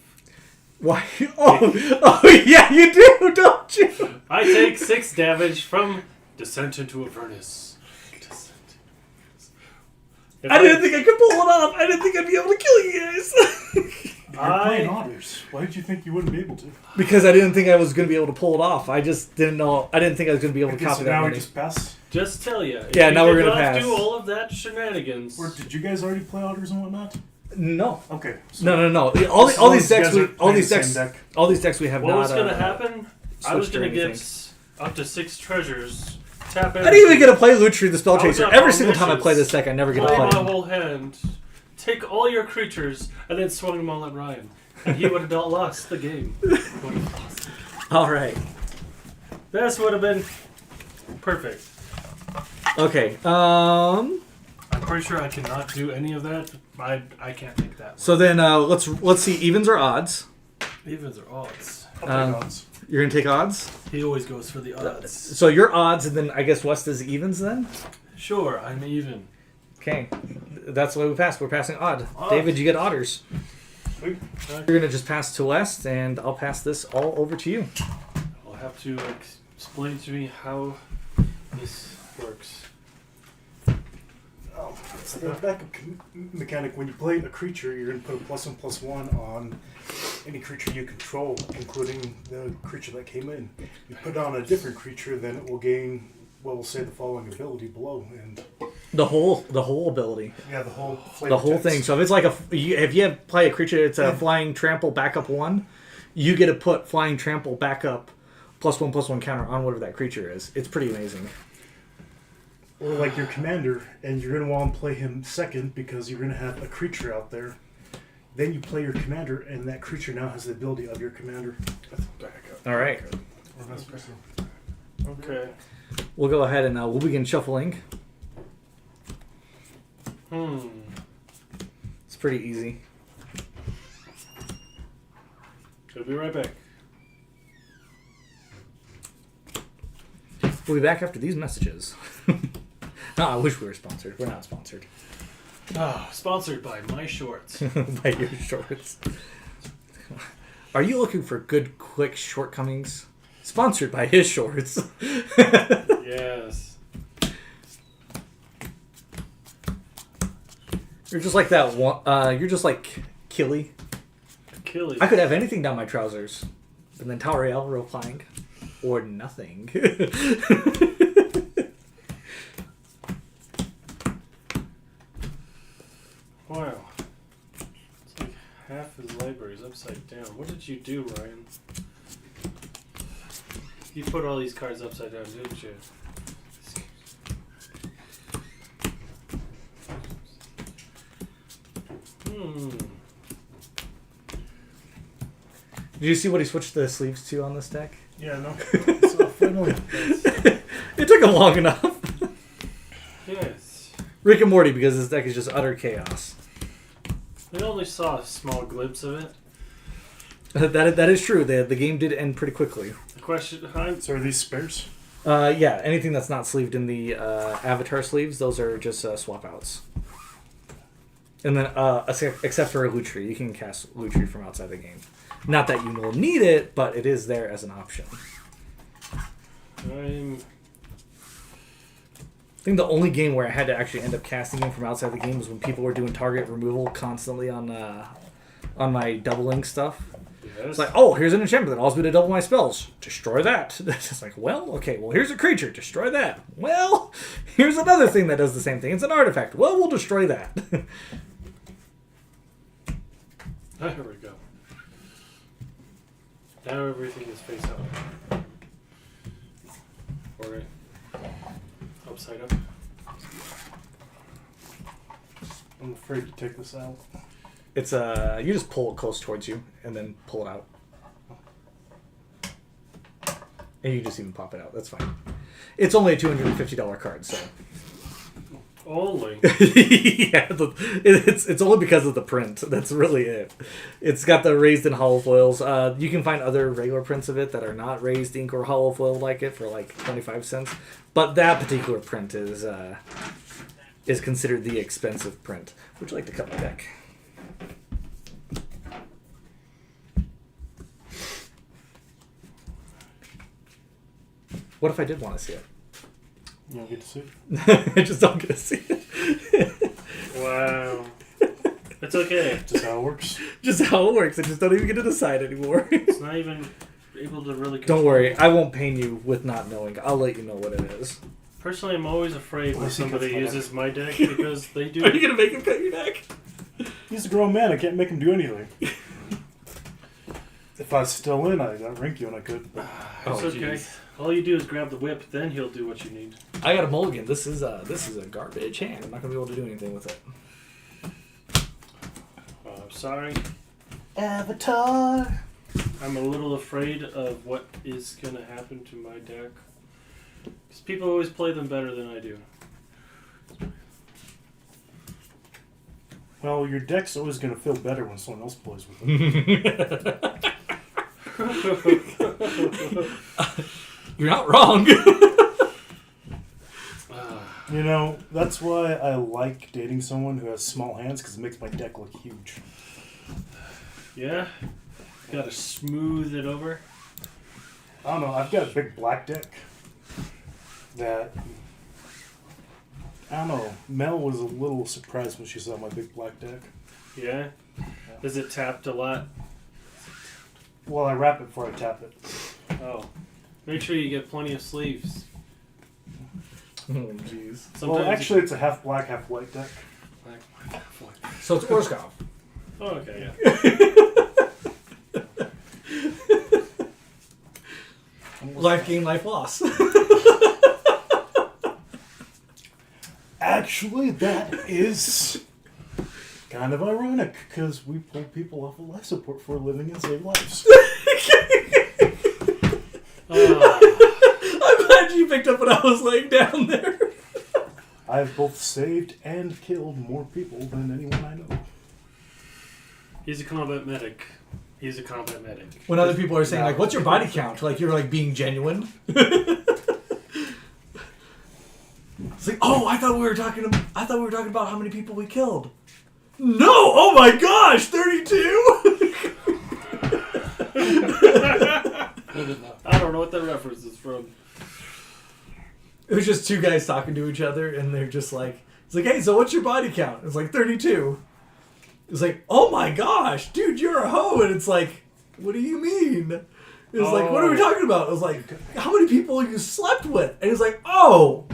Why? Oh, yeah, you do, don't you? I take 6 damage from Descent into Avernus. I didn't think I could pull it off. I didn't think I'd be able to kill you guys. You're playing Otters. Why did you think you wouldn't be able to? Because I didn't think I was going to be able to pull it off. I just didn't know. I didn't think I was going to be able to copy So that now we many. just pass? Just tell you. Yeah, now we're going gonna to pass. do all of that shenanigans. Or did you guys already play Otters and whatnot? No. Okay. So No. All these decks we have What not. was going to happen? I was switched going or to get anything. up to 6 treasures. Tap I didn't even get to play Lutri the Spell I was Chaser. up Every on single time I missions. play this deck, I never get to Play play my him. whole hand. Take all your creatures, and then swing them all at Ryan. And he would have lost the game. All right. This would have been perfect. Okay. I'm pretty sure I cannot do any of that. I can't take that. So then let's see evens or odds. Evens or odds. I'll take odds. You're gonna take odds. He always goes for the odds. So your odds, and then I guess West does evens then. Sure, I'm even. Okay, that's the way we pass. We're passing odd. David, you get otters. Sweet. You're gonna just pass to West, and I'll pass this all over to you. I'll have to explain to me how this works. So the backup mechanic, when you play a creature, you're going to put a +1/+1 on any creature you control, including the creature that came in. You put on a different creature, then it will gain, well, we'll say the following ability below, and The whole ability. yeah, the whole Thing. So if it's like if you play a creature, it's a flying trample backup 1. You get to put flying trample backup +1/+1 counter on whatever that creature is. It's pretty amazing. Or like your commander, and you're going to want to play him second because you're going to have a creature out there. Then you play your commander, and that creature now has the ability of your commander. All right. Okay. We'll go ahead and we'll begin shuffling. pretty easy. We'll be right back. We'll be back after these messages. No, I wish we were sponsored. We're not sponsored. Sponsored by My Shorts. By your shorts. Are you looking for good, quick shortcomings? Sponsored by his shorts. Yes. You're just like that one. You're just like Killy. Killy. I could have anything down my trousers. And then Tariel replying. Or nothing. Wow. It's like half his library is upside down. What did you do, Ryan? You put all these cards upside down, didn't you? Did you see what he switched the sleeves to on this deck? Yeah, no. So finally. It took him long enough. Yes. Rick and Morty, because this deck is just utter chaos. I only saw a small glimpse of it. That is true. The game did end pretty quickly. The question, So are these spares? Yeah, anything that's not sleeved in the avatar sleeves, those are just swap outs. And then, except for Lutri, you can cast Lutri from outside the game. Not that you will need it, but it is there as an option. I'm... I think the only game where I had to actually end up casting him from outside the game was when people were doing target removal constantly on my doubling stuff. Yes. It's like, oh, here's an enchantment that allows me to double my spells. Destroy that. It's just like, well, okay, well, here's a creature. Destroy that. Well, here's another thing that does the same thing. It's an artifact. Well, we'll destroy that. There we go. Now everything is face up. Or upside up. I'm afraid to take this out. It's you just pull it close towards you and then pull it out. And you just even pop it out. That's fine. It's only a $250 card, so. Only. Yeah, it's only because of the print. That's really it. It's got the raised in hollow foils. You can find other regular prints of it that are not raised ink or hollow foil like it for like 25 cents. But that particular print is considered the expensive print. Would you like to cut my deck? What if I did want to see it? You don't get to see it? I just don't get to see it. Wow. It's okay. Just how it works. Just how it works. I just don't even get to decide anymore. It's not even able to really... Don't worry. I won't pain you with not knowing. I'll let you know what it is. Personally, I'm always afraid when somebody uses my deck because they do... Are you going to make him cut your deck? He's a grown man. I can't make him do anything. If I was still in, I'd rank you and I could. But... It's okay. Geez. All you do is grab the whip, then he'll do what you need. I got a mulligan. This is a garbage hand. I'm not going to be able to do anything with it. I'm sorry. Avatar. I'm a little afraid of what is going to happen to my deck. Because people always play them better than I do. Well, your deck's always going to feel better when someone else plays with it. You're not wrong. You know, that's why I like dating someone who has small hands, because it makes my deck look huge. Yeah? Gotta smooth it over. I don't know, I've got a big black deck that... I don't know, Mel was a little surprised when she saw my big black deck. Yeah? Is it tapped a lot? Well, I wrap it before I tap it. Oh. Make sure you get plenty of sleeves. Oh, jeez. Well, actually, it's a half black, half white deck. Black, half white. So it's Orskov. Oh, okay, yeah. Life gain, life loss. Actually, that is kind of ironic, because we pull people off of life support for a living and save lives. I'm glad you picked up what I was laying down there. I've both saved and killed more people than anyone I know. He's a combat medic. When other people are saying, like, what's your body count? Like, you're, like, being genuine. It's like, oh, I thought we were talking about how many people we killed. No! Oh my gosh! 32? I don't know what that reference is from. It was just two guys talking to each other, and they're just like, it's like, hey, so what's your body count? It's like 32. It's like, oh my gosh, dude, you're a hoe. And it's like, what do you mean? It was like, what are we talking about? It was like, how many people you slept with? And he's like, oh,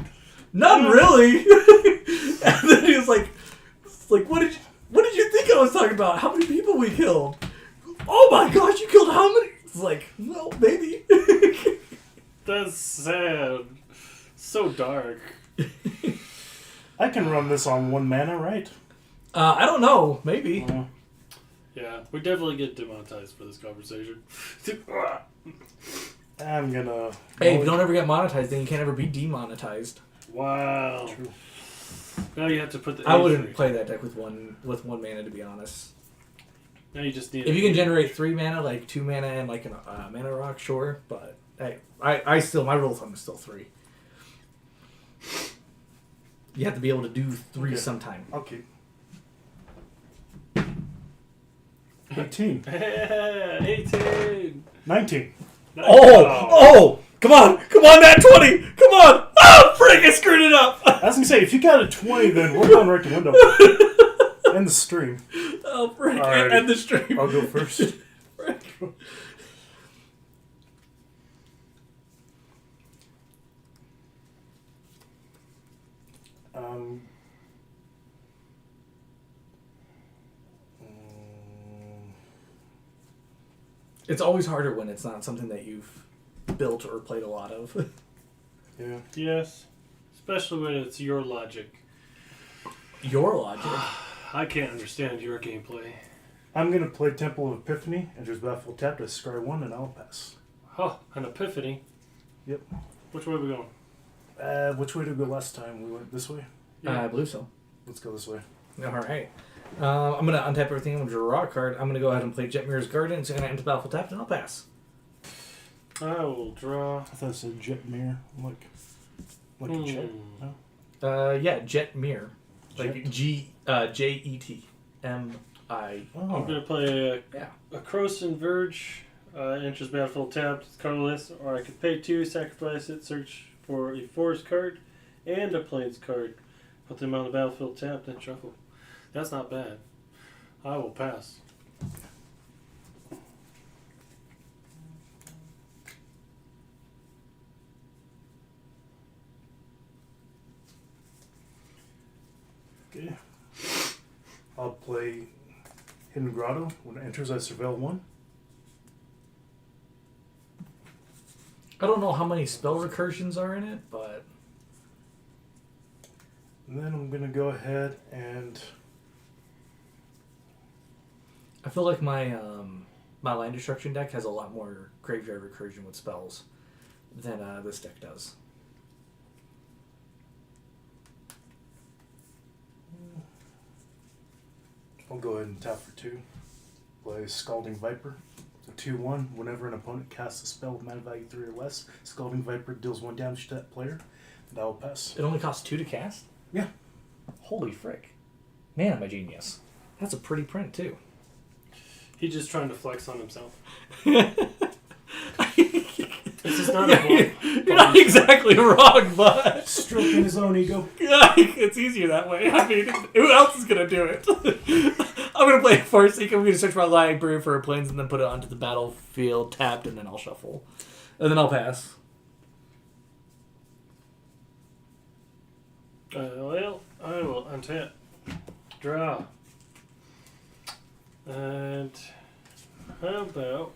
none really. And then he was like, what did you think I was talking about? How many people we killed? Oh my gosh, you killed how many? It's like, well, maybe. That's sad. So dark. I can run this on 1 mana, right? I don't know. Maybe. Yeah, we definitely get demonetized for this conversation. I'm gonna... Hey, if you don't ever get monetized, then you can't ever be demonetized. Wow. True. Now you have to put the... I wouldn't play that deck with one mana, to be honest. Now you just need... If you can generate 3 mana, like 2 mana and like a mana rock, sure. But hey, I still, my rule of thumb is still 3. You have to be able to do 3 sometime. Okay. 18. 18. 19. Oh! Come on, that 20! Come on! Oh, frick, I screwed it up! I was gonna say, if you got a 20, then we're going right to window. End the stream. Oh, frick, Alrighty. end the stream. I'll go first. Frick. It's always harder when it's not something that you've built or played a lot of. Yeah. Yes. Especially when it's your logic. Your logic? I can't understand your gameplay. I'm going to play Temple of Epiphany, enters battlefield tapped, I scry 1, and I'll pass. Oh, an epiphany. Yep. Which way are we going? Which way did we go last time? We went this way? I believe so. Let's go this way. Alright. I'm going to untap everything. I'm going to draw a card. I'm going to go ahead and play Jetmir's Garden. It's going to enter battlefield tapped, and I'll pass. I will draw. I thought it said Jet Mirror. Like a jet? No? Yeah, Jetmir. Like G-J-E-T-M-I. Oh. I'm going to play a Croson Verge. Enters battlefield tapped. It's colorless. Or I could pay 2, sacrifice it, search for a forest card and a plains card. Put them on the battlefield tapped and shuffle. That's not bad. I will pass. Okay. I'll play Hidden Grotto. When it enters, I surveil 1. I don't know how many spell recursions are in it, but... And then I'm going to go ahead and... I feel like my my Land Destruction deck has a lot more graveyard recursion with spells than this deck does. I'll go ahead and tap for 2. Play Scalding Viper. So 2/1. Whenever an opponent casts a spell with mana value 3 or less, Scalding Viper deals 1 damage to that player. And I will pass. It only costs 2 to cast? Yeah. Holy frick. Man, I'm a genius. That's a pretty print, too. He's just trying to flex on himself. This is not a You're not exactly wrong, but... Stroking his own ego. It's easier that way. I mean, who else is going to do it? I'm going to play a Farseek. I'm going to search my library for a plains and then put it onto the battlefield tapped, and then I'll shuffle. And then I'll pass. Well, I will untap. Draw. And how about...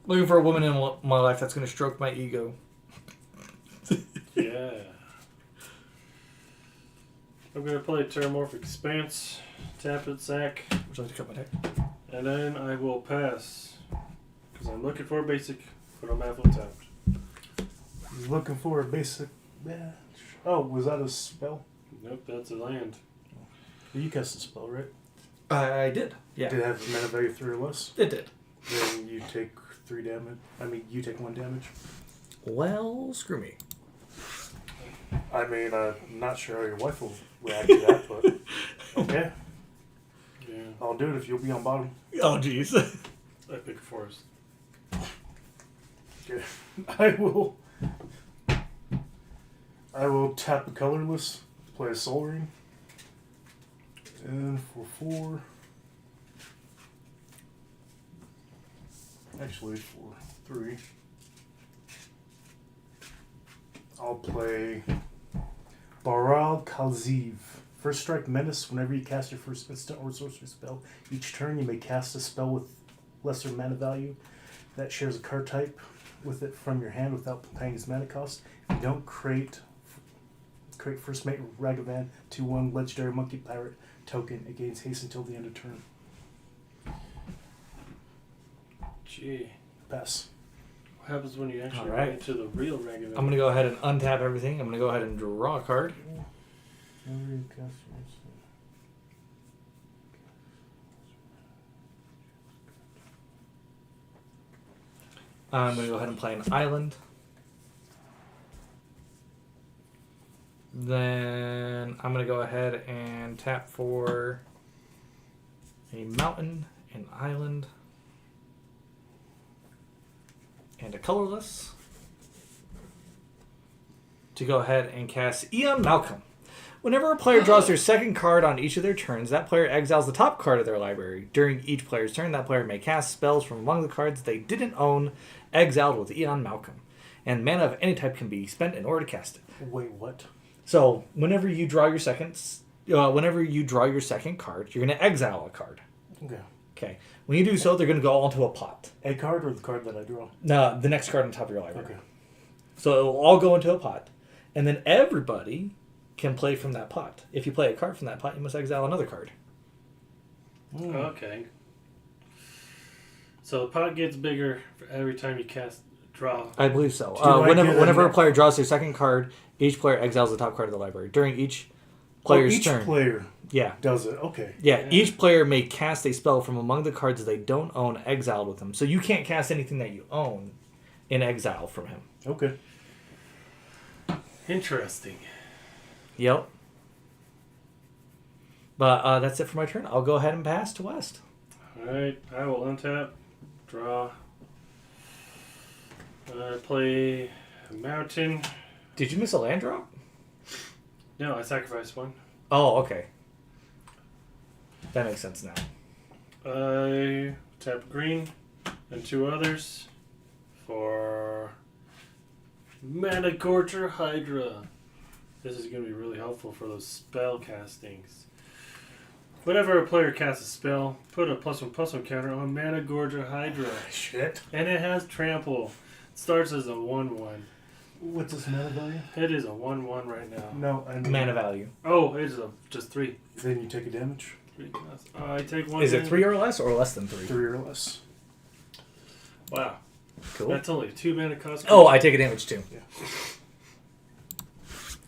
Looking for a woman in my life that's going to stroke my ego. Yeah. I'm going to play Terramorphic Expanse, tap it, sack. Would you like to cut my deck? And then I will pass. Because I'm looking for a basic, put on battlefield tapped. He's looking for a basic, Yeah. Oh, was that a spell? Nope, that's a land. You cast a spell, right? I did. Yeah. Did it have a mana value 3 or less? It did. Then you take 3 damage. I mean, you take 1 damage. Well, screw me. I mean, I'm not sure how your wife will react to that, but okay. Yeah. I'll do it if you'll be on bottom. Oh, jeez. Epic Forest. Okay. I will tap the colorless, play a Soul Ring. And for 4. Actually, for 3. I'll play Baral Kalziv. First strike menace. Whenever you cast your first instant or sorcery spell, each turn you may cast a spell with lesser mana value that shares a card type with it from your hand without paying its mana cost. If you don't create First Mate Ragavan 2/1 Legendary Monkey Pirate token. It gains haste until the end of turn. Gee. Pass. What happens when you actually All right. get into the real Ragavan? I'm going to go ahead and untap everything. I'm going to go ahead and draw a card. I'm going to go ahead and play an island. Then I'm going to go ahead and tap for a mountain, an island, and a colorless to go ahead and cast Eon Malcolm. Whenever a player draws their second card on each of their turns, that player exiles the top card of their library. During each player's turn, that player may cast spells from among the cards they didn't own, exiled with Eon Malcolm. And mana of any type can be spent in order to cast it. Wait, what? So, whenever you draw your second card, you're going to exile a card. Okay. Okay. When you do so, they're going to go all into a pot. A card or the card that I draw? No, the next card on top of your library. Okay. So it will all go into a pot. And then everybody can play from that pot. If you play a card from that pot, you must exile another card. Okay. So the pot gets bigger for every time you draw. I believe so. I Whenever a player draws their second card, each player exiles the top card of the library. During each player's turn. Each player Yeah. does it. Okay. Yeah, each player may cast a spell from among the cards they don't own exiled with them. So you can't cast anything that you own in exile from him. Okay. Interesting. Yep. But that's it for my turn. I'll go ahead and pass to West. Alright, I will untap, draw, play a mountain. Did you miss a land drop? No, I sacrificed one. Oh, okay. That makes sense now. I tap green and 2 others for Mana Gorger Hydra. This is going to be really helpful for those spell castings. Whenever a player casts a spell, put a +1/+1 counter on Mana Gorger Hydra. Shit. And it has trample. It starts as a 1/1. What's this mana value? It is a 1/1 right now. No, I mean... Mana value. Oh, it is just 3. Then you take a damage. 3 I take 1 Is it damage. 3 or less, or less than 3? 3 or less. Wow. Cool. That's only 2 mana cost. Oh, I take a damage too. Yeah.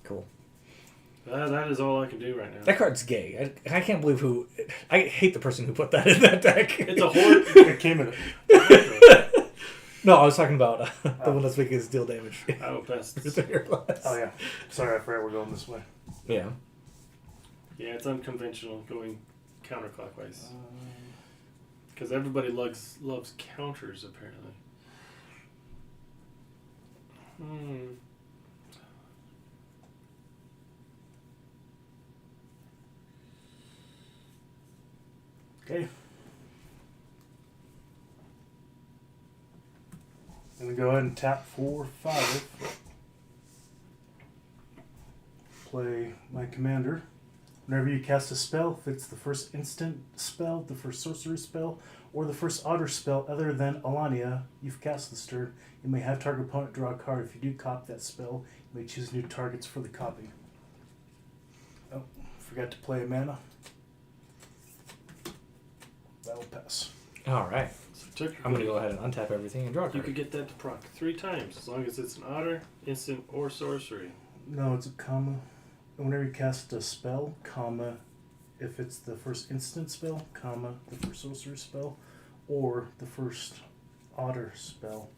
Cool. That is all I can do right now. That card's gay. I can't believe who... I hate the person who put that in that deck. It's a horde. It came in it. No, I was talking about the one that's making his deal damage. I will best. 3 or less. Oh, yeah. Sorry, I forgot we're going this way. Yeah. Yeah, it's unconventional going counterclockwise. Because everybody loves counters, apparently. Okay. I'm going to go ahead and tap 4, 5. Play my commander. Whenever you cast a spell, if it's the first instant spell, the first sorcery spell, or the first otter spell other than Alania you've cast this turn, you may have target opponent draw a card. If you do copy that spell, you may choose new targets for the copy. Oh, forgot to play a mana. That'll pass. All right. So I'm going to go ahead and untap everything and draw a You card. could get that to proc 3 times, as long as it's an otter, instant, or sorcery. No, it's a comma. Whenever you cast a spell, comma, if it's the first instant spell, comma, the first sorcerer spell, or the first otter spell.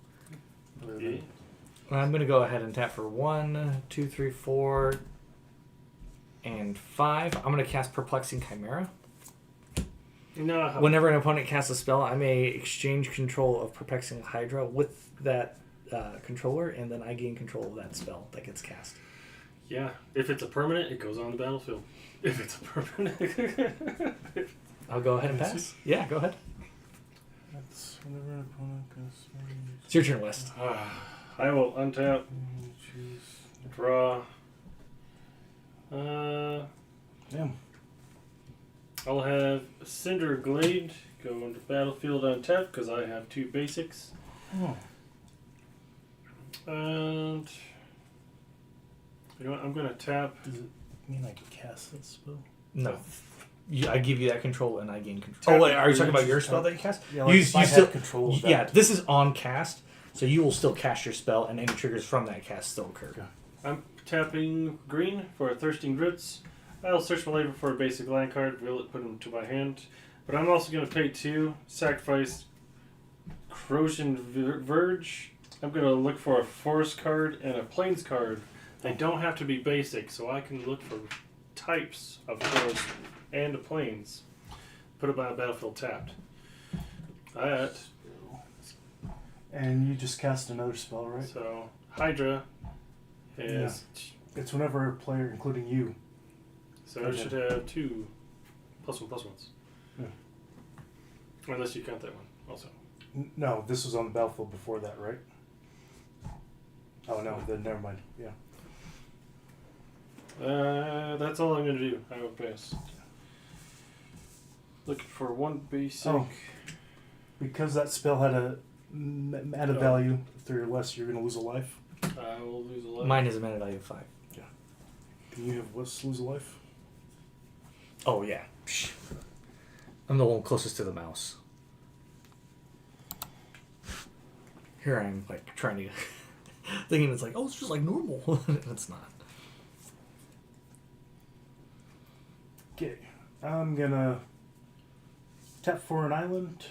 Okay. I'm going to go ahead and tap for 1, 2, 3, 4, and 5. I'm going to cast Perplexing Chimera. No. Whenever an opponent casts a spell, I may exchange control of Perplexing Hydra with that controller, and then I gain control of that spell that gets cast. Yeah. If it's a permanent, it goes on the battlefield. If it's a permanent... I'll go ahead and pass. Yeah, go ahead. That's whenever an opponent casts. It's your turn, West. I will untap, Choose. draw. Damn. I'll have Cinder Glade go into battlefield untap because I have 2 basics. Oh. And you know what? I'm gonna tap. Does it mean I can cast that spell? No. I give you that control, and I gain control. Oh, wait, are you talking about your spell that you cast? Yeah, like if I have control of that. Yeah, this is on cast, so you will still cast your spell, and any triggers from that cast still occur. Okay. I'm tapping green for a Thirsting Roots. I'll search my labor for a basic land card, reveal it, put them to my hand. But I'm also going to pay 2, sacrifice Corrosion Verge. I'm going to look for a forest card and a plains card. They don't have to be basic, so I can look for types of forest and a plains. Put it on a battlefield tapped. That. And you just cast another spell, right? So Hydra is. It's whenever a player, including you. So I should have 2 +1/+1s. Yeah. Unless you count that one also. No, this was on the battlefield before that, right? Oh no, then never mind. Yeah. That's all I'm going to do. I will pass. Looking for 1 basic. Oh. Because that spell had a mana value 3 or less, you're going to lose a life. I will lose a life. Mine is a mana value of 5. Yeah. Can you have Wes lose a life? Oh, yeah. I'm the one closest to the mouse. Here I am, like, trying to... thinking it's like, oh, it's just like normal. And it's not. Okay. I'm going to tap for an island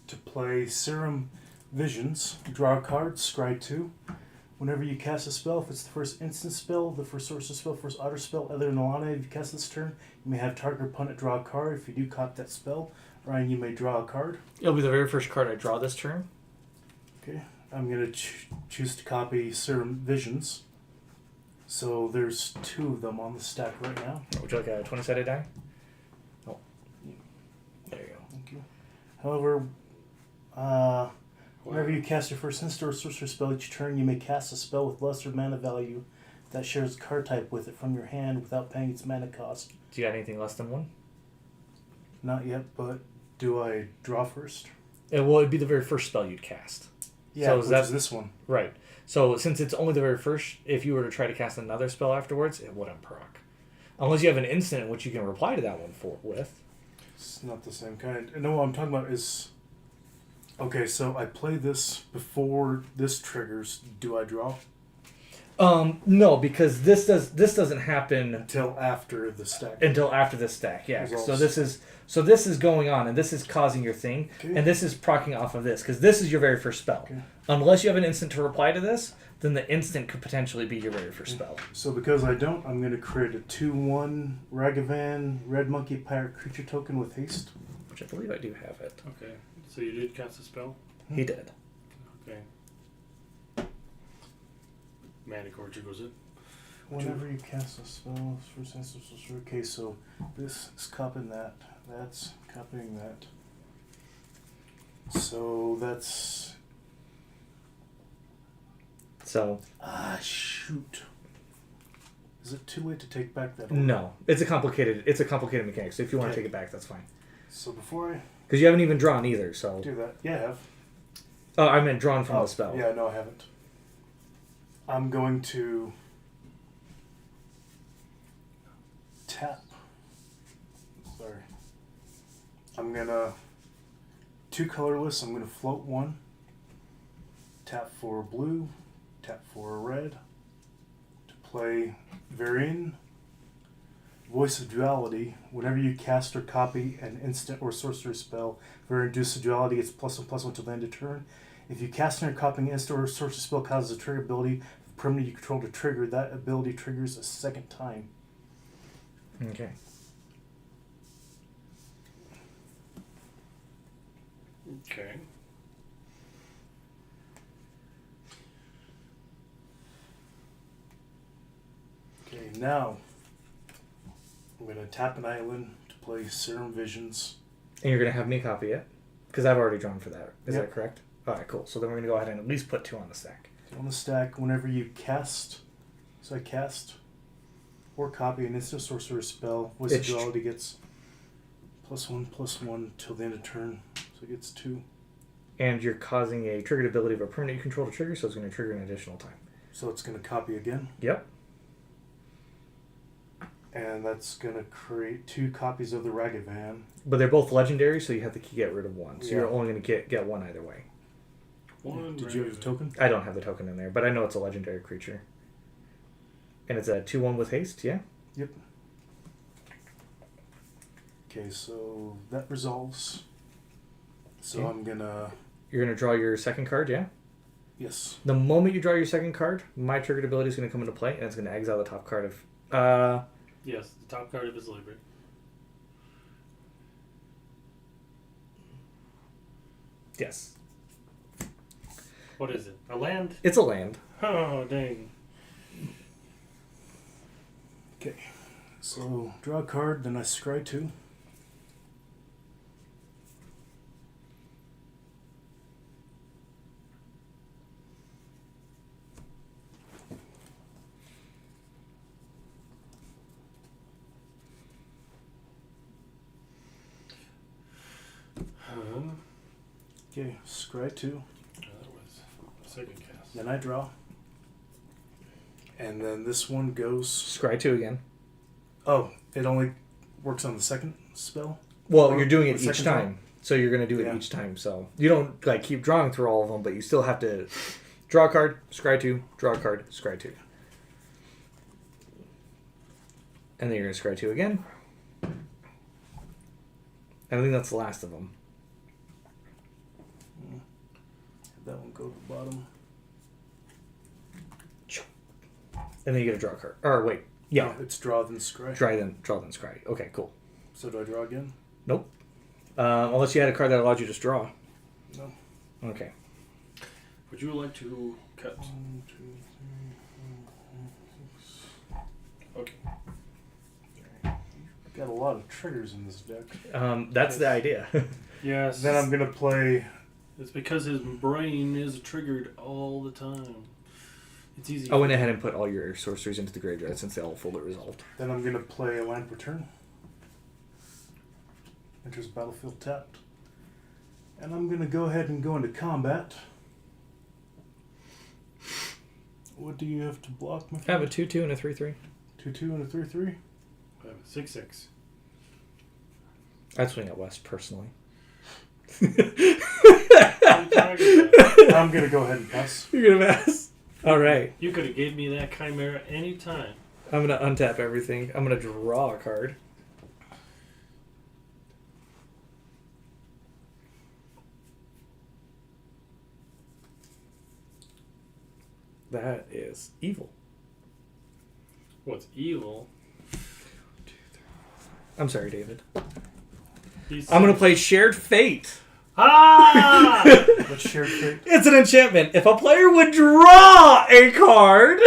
to play Serum Visions. Draw a card, scry 2. Whenever you cast a spell, if it's the first instant spell, the first sorcerer spell, first otter spell, other than Alana, if you cast this turn, you may have target opponent draw a card. If you do cop that spell, Ryan, you may draw a card. It'll be the very first card I draw this turn. Okay. I'm going to choose to copy Serum Visions. So there's 2 of them on the stack right now. Would you like a 20-sided die? Oh. There you go. Thank you. However, whenever you cast your first instant or sorcerer spell each turn, you may cast a spell with lesser mana value that shares a card type with it from your hand without paying its mana cost. Do you got anything less than 1? Not yet, but do I draw first? It'd be the very first spell you'd cast. Yeah, so which is this one. Right. So since it's only the very first, if you were to try to cast another spell afterwards, it wouldn't proc. Unless you have an instant in which you can reply to that one with. It's not the same kind. No, what I'm talking about is... Okay, so I play this before this triggers. Do I draw? No, because this doesn't happen Until after the stack. until after this stack. Yeah. Results. So this is going on, and this is causing your thing, Okay. and this is procking off of this because this is your very first spell. Okay. Unless you have an instant to reply to this, then the instant could potentially be your very first spell. So because I don't, I'm going to create a 2/1 Ragavan Red Monkey Pirate creature token with haste. Which I believe I do have it. Okay. So you did cast a spell? He did. Okay. Manicore triggers it. Whenever you cast a spell, first instance. Okay, so this is copying that. That's copying that. So that's... So shoot. Is it too late to take back that order? no, it's a complicated mechanic. So if you want to Okay. take it back, that's fine. So before I Because you haven't even drawn either. So do that... Yeah, I have. oh, I meant drawn from the spell. Yeah, no, I haven't. I'm going to tap. Sorry. I'm gonna 2 colorless. I'm gonna float 1. Tap for blue. Tap for red. play Varian Voice of Duality. Whenever you cast or copy an instant or sorcery spell, Varian Voice of Duality gets +1/+1 till the end of turn. If you cast or copy an instant or sorcery spell causes a trigger ability for permanent you control to trigger, that ability triggers a second time. Okay. Okay. Okay, now I'm going to tap an island to play Serum Visions. And you're going to have me copy it? Because I've already drawn for that. Is Yep. that correct? Alright, cool. So then we're going to go ahead and at least put 2 on the stack. On the stack, whenever you cast, so I cast or copy an instant sorcerer spell, Voice of Duality gets +1/+1 till the end of turn, so it gets 2. And you're causing a triggered ability of a permanent you control to trigger, so it's going to trigger an additional time. So it's going to copy again, Yep. and that's going to create 2 copies of the Ragavan. But they're both legendary, so you have to get rid of one. So Yeah. you're only going to get one either way. Did you have the token? I don't have the token in there, but I know it's a legendary creature. And it's a 2/1 with haste, yeah? Yep. Okay, so that resolves. So Okay. I'm going to... You're going to draw your second card, yeah? Yes. The moment you draw your second card, my triggered ability is going to come into play, and it's going to exile the top card of... Yes, the top card of his library. Yes. What is it? A land? It's a land. Oh, dang. Okay. So draw a card, then I scry 2. Okay, scry 2. That was a second cast. Then I draw. And then this one goes... Scry 2 again. Oh, it only works on the second spell? Well, Or you're doing it the each second time. So you're going to do it Yeah. each time. So you don't like keep drawing through all of them, but you still have to draw a card, scry 2, draw a card, scry 2. And then you're going to scry 2 again. I think that's the last of them. That one go to the bottom. And then you get to draw a card. Or wait. Yeah. It's draw then scry. Draw then scry. Okay, cool. So do I draw again? Nope. Unless you had a card that allowed you to just draw. No. Okay. Would you like to cut? 1, 2, 3, 4, 5, 6. Okay. Got a lot of triggers in this deck. That's the idea. Yes. Then I'm going to play... It's because his brain is triggered all the time. It's easy. I went ahead and put all your sorceries into the graveyard since they all fully resolved. Then I'm going to play a land per turn. Enters battlefield tapped. And I'm going to go ahead and go into combat. What do you have to block, my I have friend? a 2/2 and a 3/3. 2/2 and a 3/3. I have a 6/6. I'd swing at West personally. What are you talking about? I'm going to go ahead and pass. You're gonna pass. All right. You could have gave me that chimera any time. I'm gonna untap everything. I'm gonna draw a card. That is evil. What's evil? I'm sorry, David. He's I'm gonna play Shared Fate. Ah! Let's share fate. It's an enchantment. If a player would draw a card,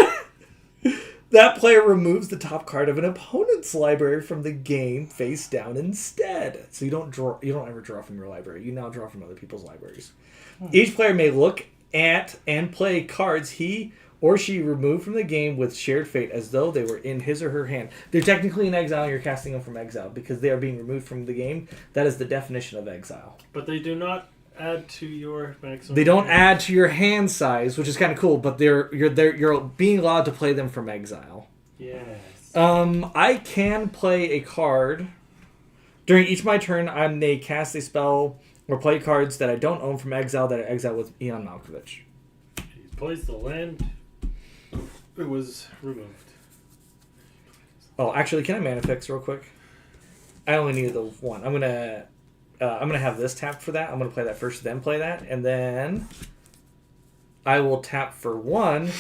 that player removes the top card of an opponent's library from the game face down instead. So you don't draw. You don't ever draw from your library. You now draw from other people's libraries. Each player may look at and play cards he or she removed from the game with Shared Fate as though they were in his or her hand. They're technically in exile and you're casting them from exile because they are being removed from the game. That is the definition of exile. But they do not add to your maximum. They don't add to your hand size, which is kind of cool, but you're being allowed to play them from exile. Yes. I can play a card. During each my turn, I may cast a spell or play cards that I don't own from exile that I exile with Ian Malkovich. He plays the land. It was removed. Oh, actually, can I mana fix real quick? I only need the one. I'm gonna have this tapped for that. I'm gonna play that first, then play that, and then I will tap for 1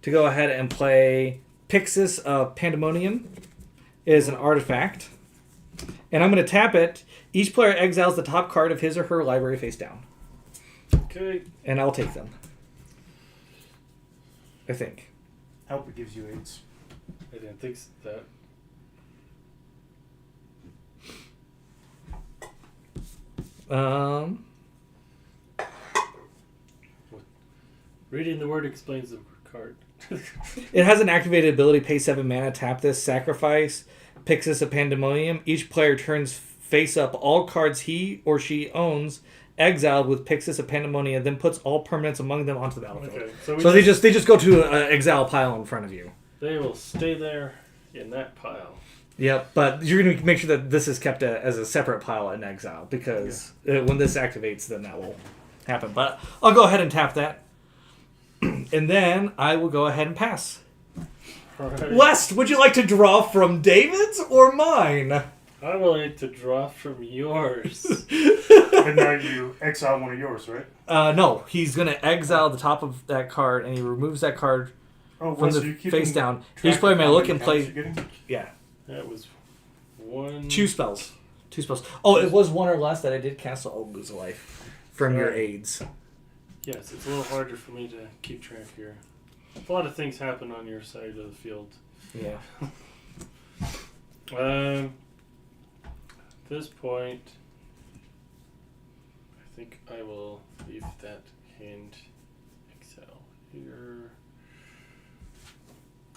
to go ahead and play Pyxis of Pandemonium. It is an artifact, and I'm gonna tap it. Each player exiles the top card of his or her library face down. Okay. And I'll take them. I think. I hope it gives you AIDS. I didn't think that. Reading the word explains the card. It has an activated ability, pay 7 mana, tap this, sacrifice Pyxis of Pandemonium. Each player turns face up all cards he or she owns, exiled with Pyxis of Pandemonium, then puts all permanents among them onto the battlefield. Okay, so they just go to an exile pile in front of you. They will stay there in that pile. Yep, but you're going to make sure that this is kept as a separate pile in exile, because when this activates, then that will happen. But I'll go ahead and tap that. And then I will go ahead and pass. Right. West, would you like to draw from David's or mine? I would like to draw from yours. And now you exile one of yours, right? No, he's going to exile the top of that card, and he removes that card from the face down. Each player may look and play... Yeah. That was 1... 2 spells. 2 spells. Oh, it was 1 or less that I did cast, so I'll lose a life from your aids. Yes, it's a little harder for me to keep track here. A lot of things happen on your side of the field. Yeah. At this point, I think I will leave that hand exile here.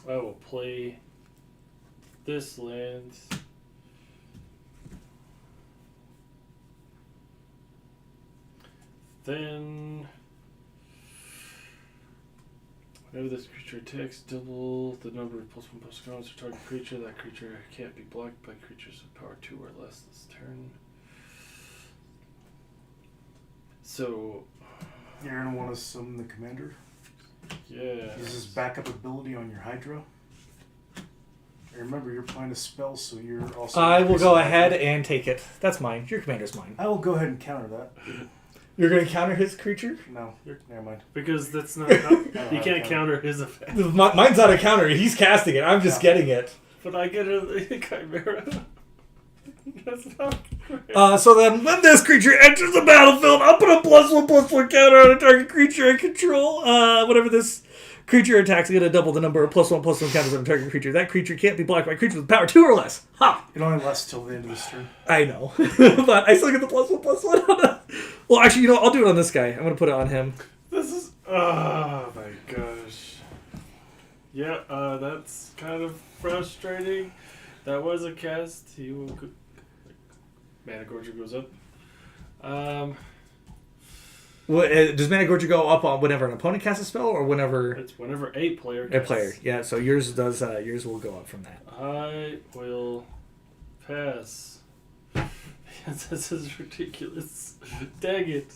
I will play this land. Then, whenever this creature attacks, double the number of +1/+1 counters for target creature. That creature can't be blocked by creatures with power 2 or less this turn. So, you're going to want to summon the commander. Yeah. Use his backup ability on your Hydra. And remember, you're playing a spell, so you're also... I will go ahead and take it. That's mine. Your commander's mine. I will go ahead and counter that. You're going to counter his creature? No, never mind. Because that's not how... you can't counter his effect. Mine's not a counter. He's casting it. I'm just getting it. But I get a Chimera. That's not correct. So then, when this creature enters the battlefield, I'll put a +1/+1 counter on a target creature I control. Whenever this creature attacks, I get to double the number of +1/+1 counters on a target creature. That creature can't be blocked by creatures with power 2 or less. Ha! It only lasts till the end of this turn. I know. But I still get the +1/+1 on it. Well, actually, you know, I'll do it on this guy. I'm going to put it on him. This is... Oh, my gosh. Yeah, that's kind of frustrating. That was a cast. He will... Mana Gorger goes up. Does Mana Gorger go up on whenever an opponent casts a spell, or whenever... It's whenever a player casts. A player, yeah. So yours does. Yours will go up from that. I will pass. This is ridiculous. Dang it.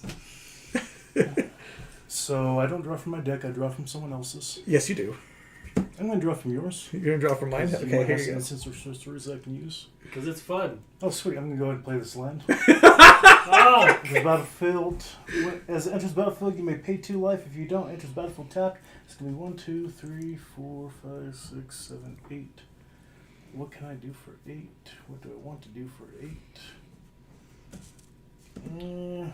So I don't draw from my deck. I draw from someone else's. Yes, you do. I'm going to draw from yours. You're going to draw from mine? Okay, here you go. Instance or sorceries I can use. Because it's fun. Oh, sweet. I'm going to go ahead and play this land. Oh! The battlefield. As it enters battlefield, you may pay 2 life. If you don't, enters battlefield tapped. It's going to be 1, 2, 3, 4, 5, 6, 7, 8. What can I do for 8? What do I want to do for 8? 7.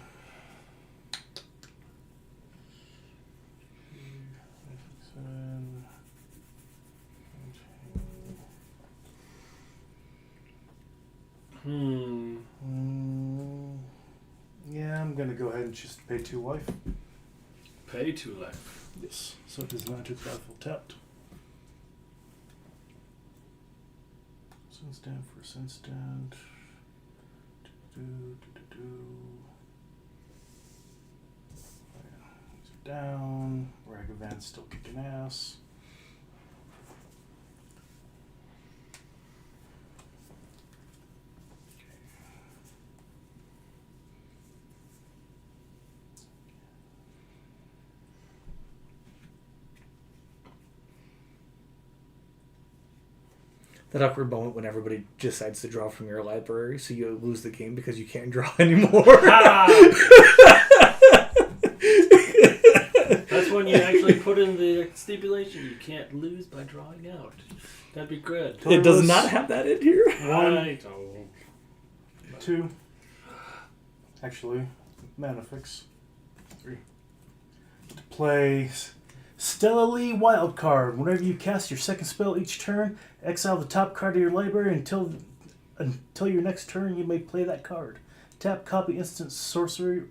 Yeah, I'm going to go ahead and just pay 2 life. Pay 2 life. Yes. So it does not enter battlefield tapped. Stand for stand. Down. Ragavan's still kicking ass. that awkward moment when everybody decides to draw from your library, so you lose the game because you can't draw anymore. That's when you actually put in the stipulation you can't lose by drawing out. That'd be good. It does not have that in here. Right. 2. Actually, mana fix. 3. To play Stellarly Wildcard. Whenever you cast your second spell each turn, exile the top card of your library until your next turn. You may play that card. Tap, copy instant sorcery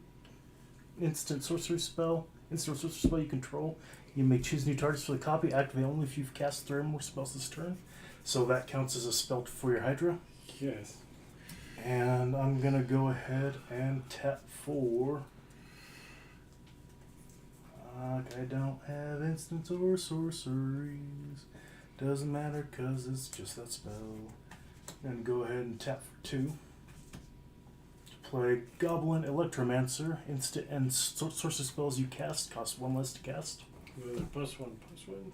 spell you control. You may choose new targets for the copy. Activate only if you've cast 3 or more spells this turn. So that counts as a spell for your Hydra. Yes. And I'm gonna go ahead and tap 4. I don't have instants or sorceries. Doesn't matter because it's just that spell. And go ahead and tap for 2. Play Goblin Electromancer. Instant and sorcery spells you cast cost 1 less to cast. +1/+1.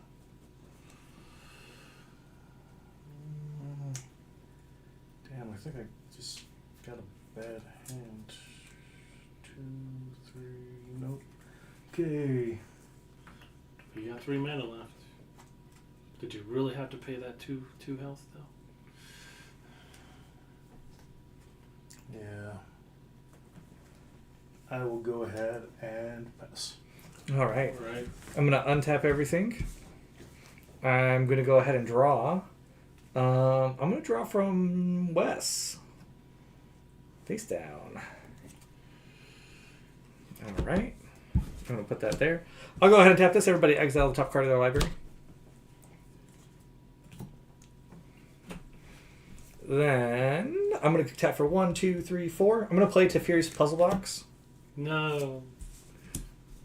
Damn, I think I just got a bad hand. 2, 3, nope. Okay. You got 3 mana left. Did you really have to pay that 2 health though? Yeah. I will go ahead and pass. All right. All right. I'm going to untap everything. I'm going to go ahead and draw. I'm going to draw from Wes. Face down. All right. I'm going to put that there. I'll go ahead and tap this. Everybody exile the top card of their library. Then I'm going to tap for 1, 2, 3, 4. I'm going to play Teferi's Puzzle Box. No.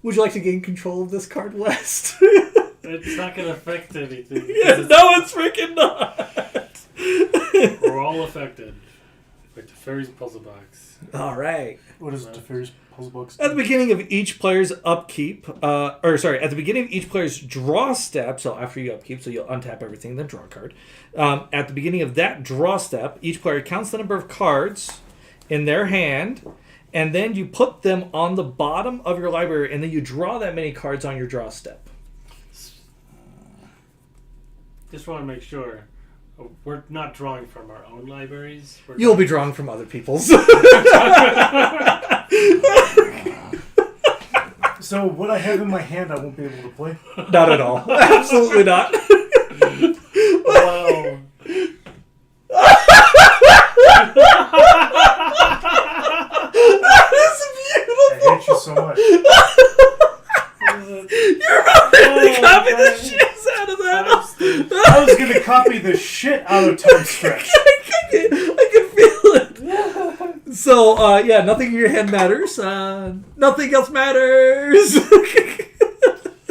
Would you like to gain control of this card, West? It's not going to affect anything. Yeah, no, it's freaking not. We're all affected by Teferi's Puzzle Box. All right. What is Teferi's Puzzle Box? At the beginning of each player's upkeep, at the beginning of each player's draw step, so after you upkeep, so you'll untap everything, then draw a card. At the beginning of that draw step, each player counts the number of cards in their hand, and then you put them on the bottom of your library, and then you draw that many cards on your draw step. Just want to make sure we're not drawing from our own libraries. You'll be drawing from other people's. So what I have in my hand, I won't be able to play. Not at all. Absolutely not. Wow. That is beautiful. I hate you so much. You're about to copy the shit out of that. I was going to copy the shit out of Time Stretch. I can feel it. So, yeah, nothing in your hand matters. Nothing else matters.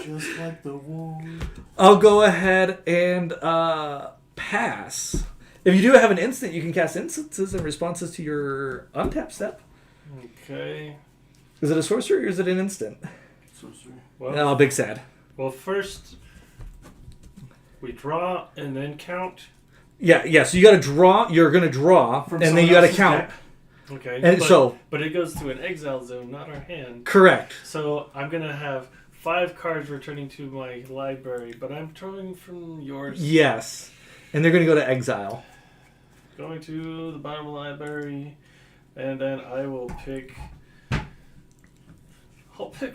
Just like the wall. I'll go ahead and pass. If you do have an instant, you can cast instances and responses to your untap step. Okay. Is it a sorcery or is it an instant? Sorcery. Well, Oh, big sad. well, first we draw and then count. Yeah. So you got to draw. You're going to draw, From and then you got to someone count. else's Okay. And but it goes to an exile zone, not our hand. Correct. So I'm gonna have 5 cards returning to my library, but I'm drawing from yours. Yes. And they're going to go to exile. Going to the bottom of the library, and then I will pick. I'll pick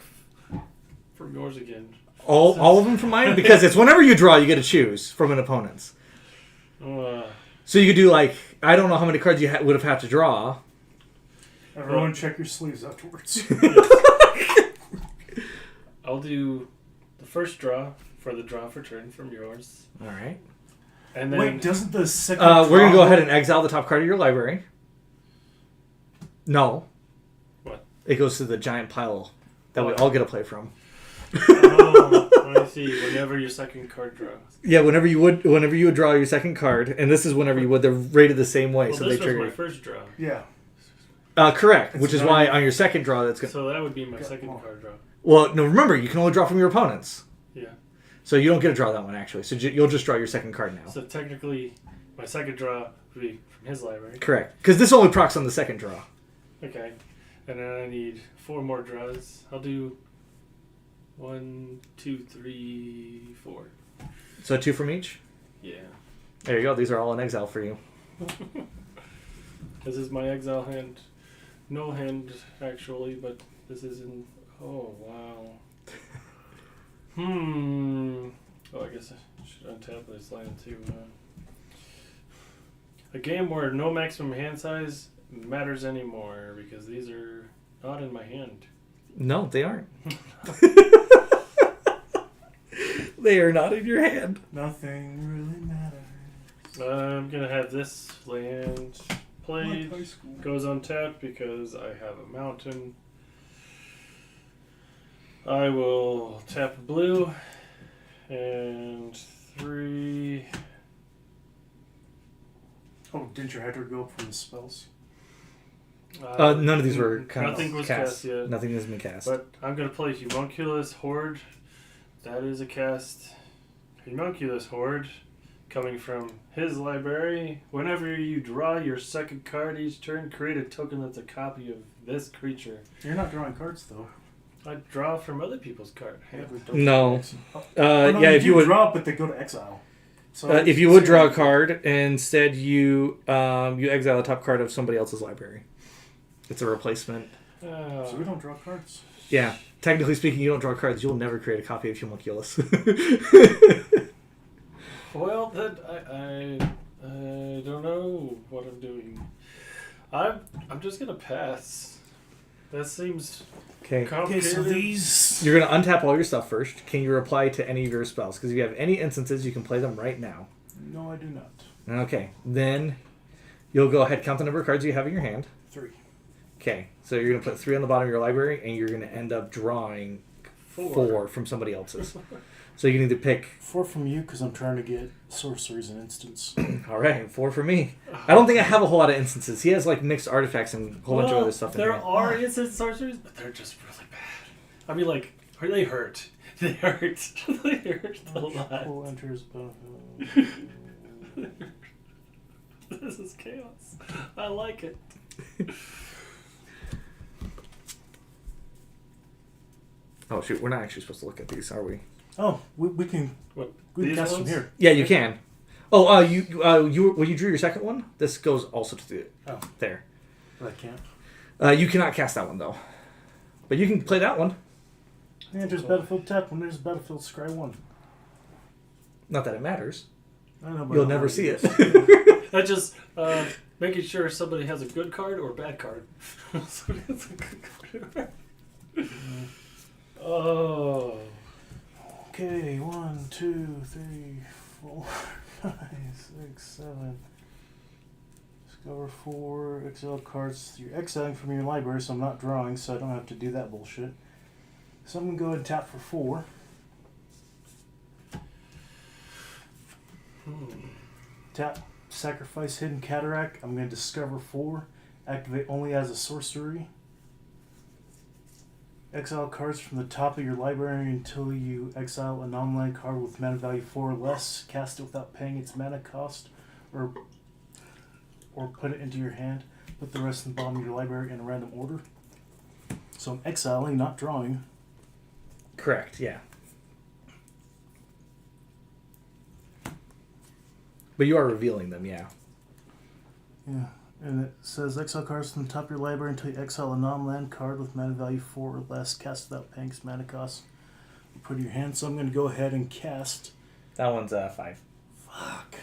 from yours again. All of them from mine? Because it's whenever you draw, you get to choose from an opponent's. So you could do like, I don't know how many cards you would have had to draw. Everyone check your sleeves afterwards. I'll do the first draw for the draw for turn from yours. All right. And then Wait, doesn't the second We're going to go ahead and exile the top card of your library. No. What? It goes to the giant pile that we all get to play from. Oh, I see. Whenever your second card draws. Yeah, whenever you would draw your second card, and this is whenever you would, they're rated the same way, Well, so this they was trigger. my first draw. Yeah. Correct, It's which is not- why on your second draw that's going. So that would be my second card draw. Well, no, remember you can only draw from your opponents, Yeah. so you don't get to draw that one actually. So you'll just draw your second card now. So technically, my second draw would be from his library. Correct. Because this only procs on the second draw. Okay. And then I need 4 more draws. I'll do 1, 2, 3, 4. So 2 from each? Yeah. There you go. These are all in exile for you. This is my exile hand. No hand, actually, but this is in... Oh, wow. Oh, I guess I should untap this land, too. A game where no maximum hand size matters anymore, because these are not in my hand. No, they aren't. They are not in your hand. Nothing really matters. I'm going to have this land played. Goes untapped because I have a mountain. I will tap blue and 3. Oh, didn't your Hydra go up from the spells? None of these were nothing was cast yet. Nothing has been cast. But I'm going to play Homunculus Horde. That is a cast. Homunculus Horde, coming from his library. Whenever you draw your second card each turn, create a token that's a copy of this creature. You're not drawing cards, though. I draw from other people's card. No. No, yeah, if you would draw, but they go to exile. So if you would draw a card, instead you exile the top card of somebody else's library. It's a replacement. So we don't draw cards. Yeah. Technically speaking, you don't draw cards. You'll never create a copy of Homunculus. Well, then I don't know what I'm doing. I'm just gonna pass. That seems complicated. Okay, so these... You're going to untap all your stuff first. Can you reply to any of your spells? Because if you have any instances, you can play them right now. No, I do not. Okay. Then you'll go ahead, count the number of cards you have in your hand. 3. Okay. So you're going to put 3 on the bottom of your library, and you're going to end up drawing 4 from somebody else's. So you need to pick... 4 from you, because I'm trying to get sorceries and instants. All right, 4 for me. I don't think I have a whole lot of instances. He has like mixed artifacts and a whole bunch of other stuff in there. here. There are instant sorceries, but they're just really bad. I mean, like, they hurt. They hurt. They hurt a lot. Full enters This is chaos. I like it. Oh shoot, we're not actually supposed to look at these, are we? Oh, we can... What? We can These cast ones? from here. Yeah, you can. Oh, you when you drew your second one, this goes also to the there. But I can't. You cannot cast that one though, but you can play that one. Yeah, there's battlefield tap when there's battlefield scry 1. Not that it matters. I know, but You'll never see it. That's just making sure somebody has a good card or a bad card. Somebody has a good card. Oh. Okay, 1, 2, 3, 4, 5, 6, 7. Discover 4 exile cards. You're exiling from your library, so I'm not drawing, so I don't have to do that bullshit. So I'm going to go ahead and tap for 4. Tap, sacrifice Hidden Cataract. I'm going to discover 4. Activate only as a sorcery. Exile cards from the top of your library until you exile a non-land card with mana value 4 or less. Cast it without paying its mana cost, or put it into your hand. Put the rest in the bottom of your library in a random order. So I'm exiling, not drawing. Correct. Yeah. But you are revealing them, yeah. Yeah. And it says exile cards from the top of your library until you exile a non-land card with mana value 4 or less. Cast without paying its mana cost. Put it in your hand. So I'm going to go ahead and cast. That one's 5. Fuck.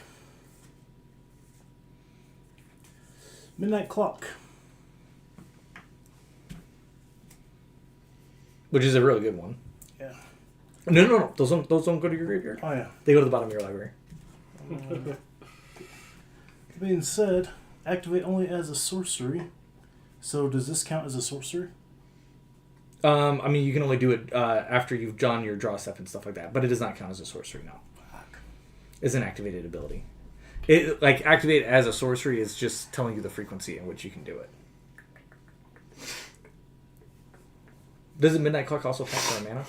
Midnight Clock. Which is a really good one. Yeah. No. Those don't go to your graveyard. Oh, yeah. They go to the bottom of your library. Being said, activate only as a sorcery. So does this count as a sorcery? I mean, you can only do it after you've drawn your draw step and stuff like that, but it does not count as a sorcery, no. Fuck. It's an activated ability. It like activate as a sorcery is just telling you the frequency in which you can do it. Does the Midnight Clock also count for a mana?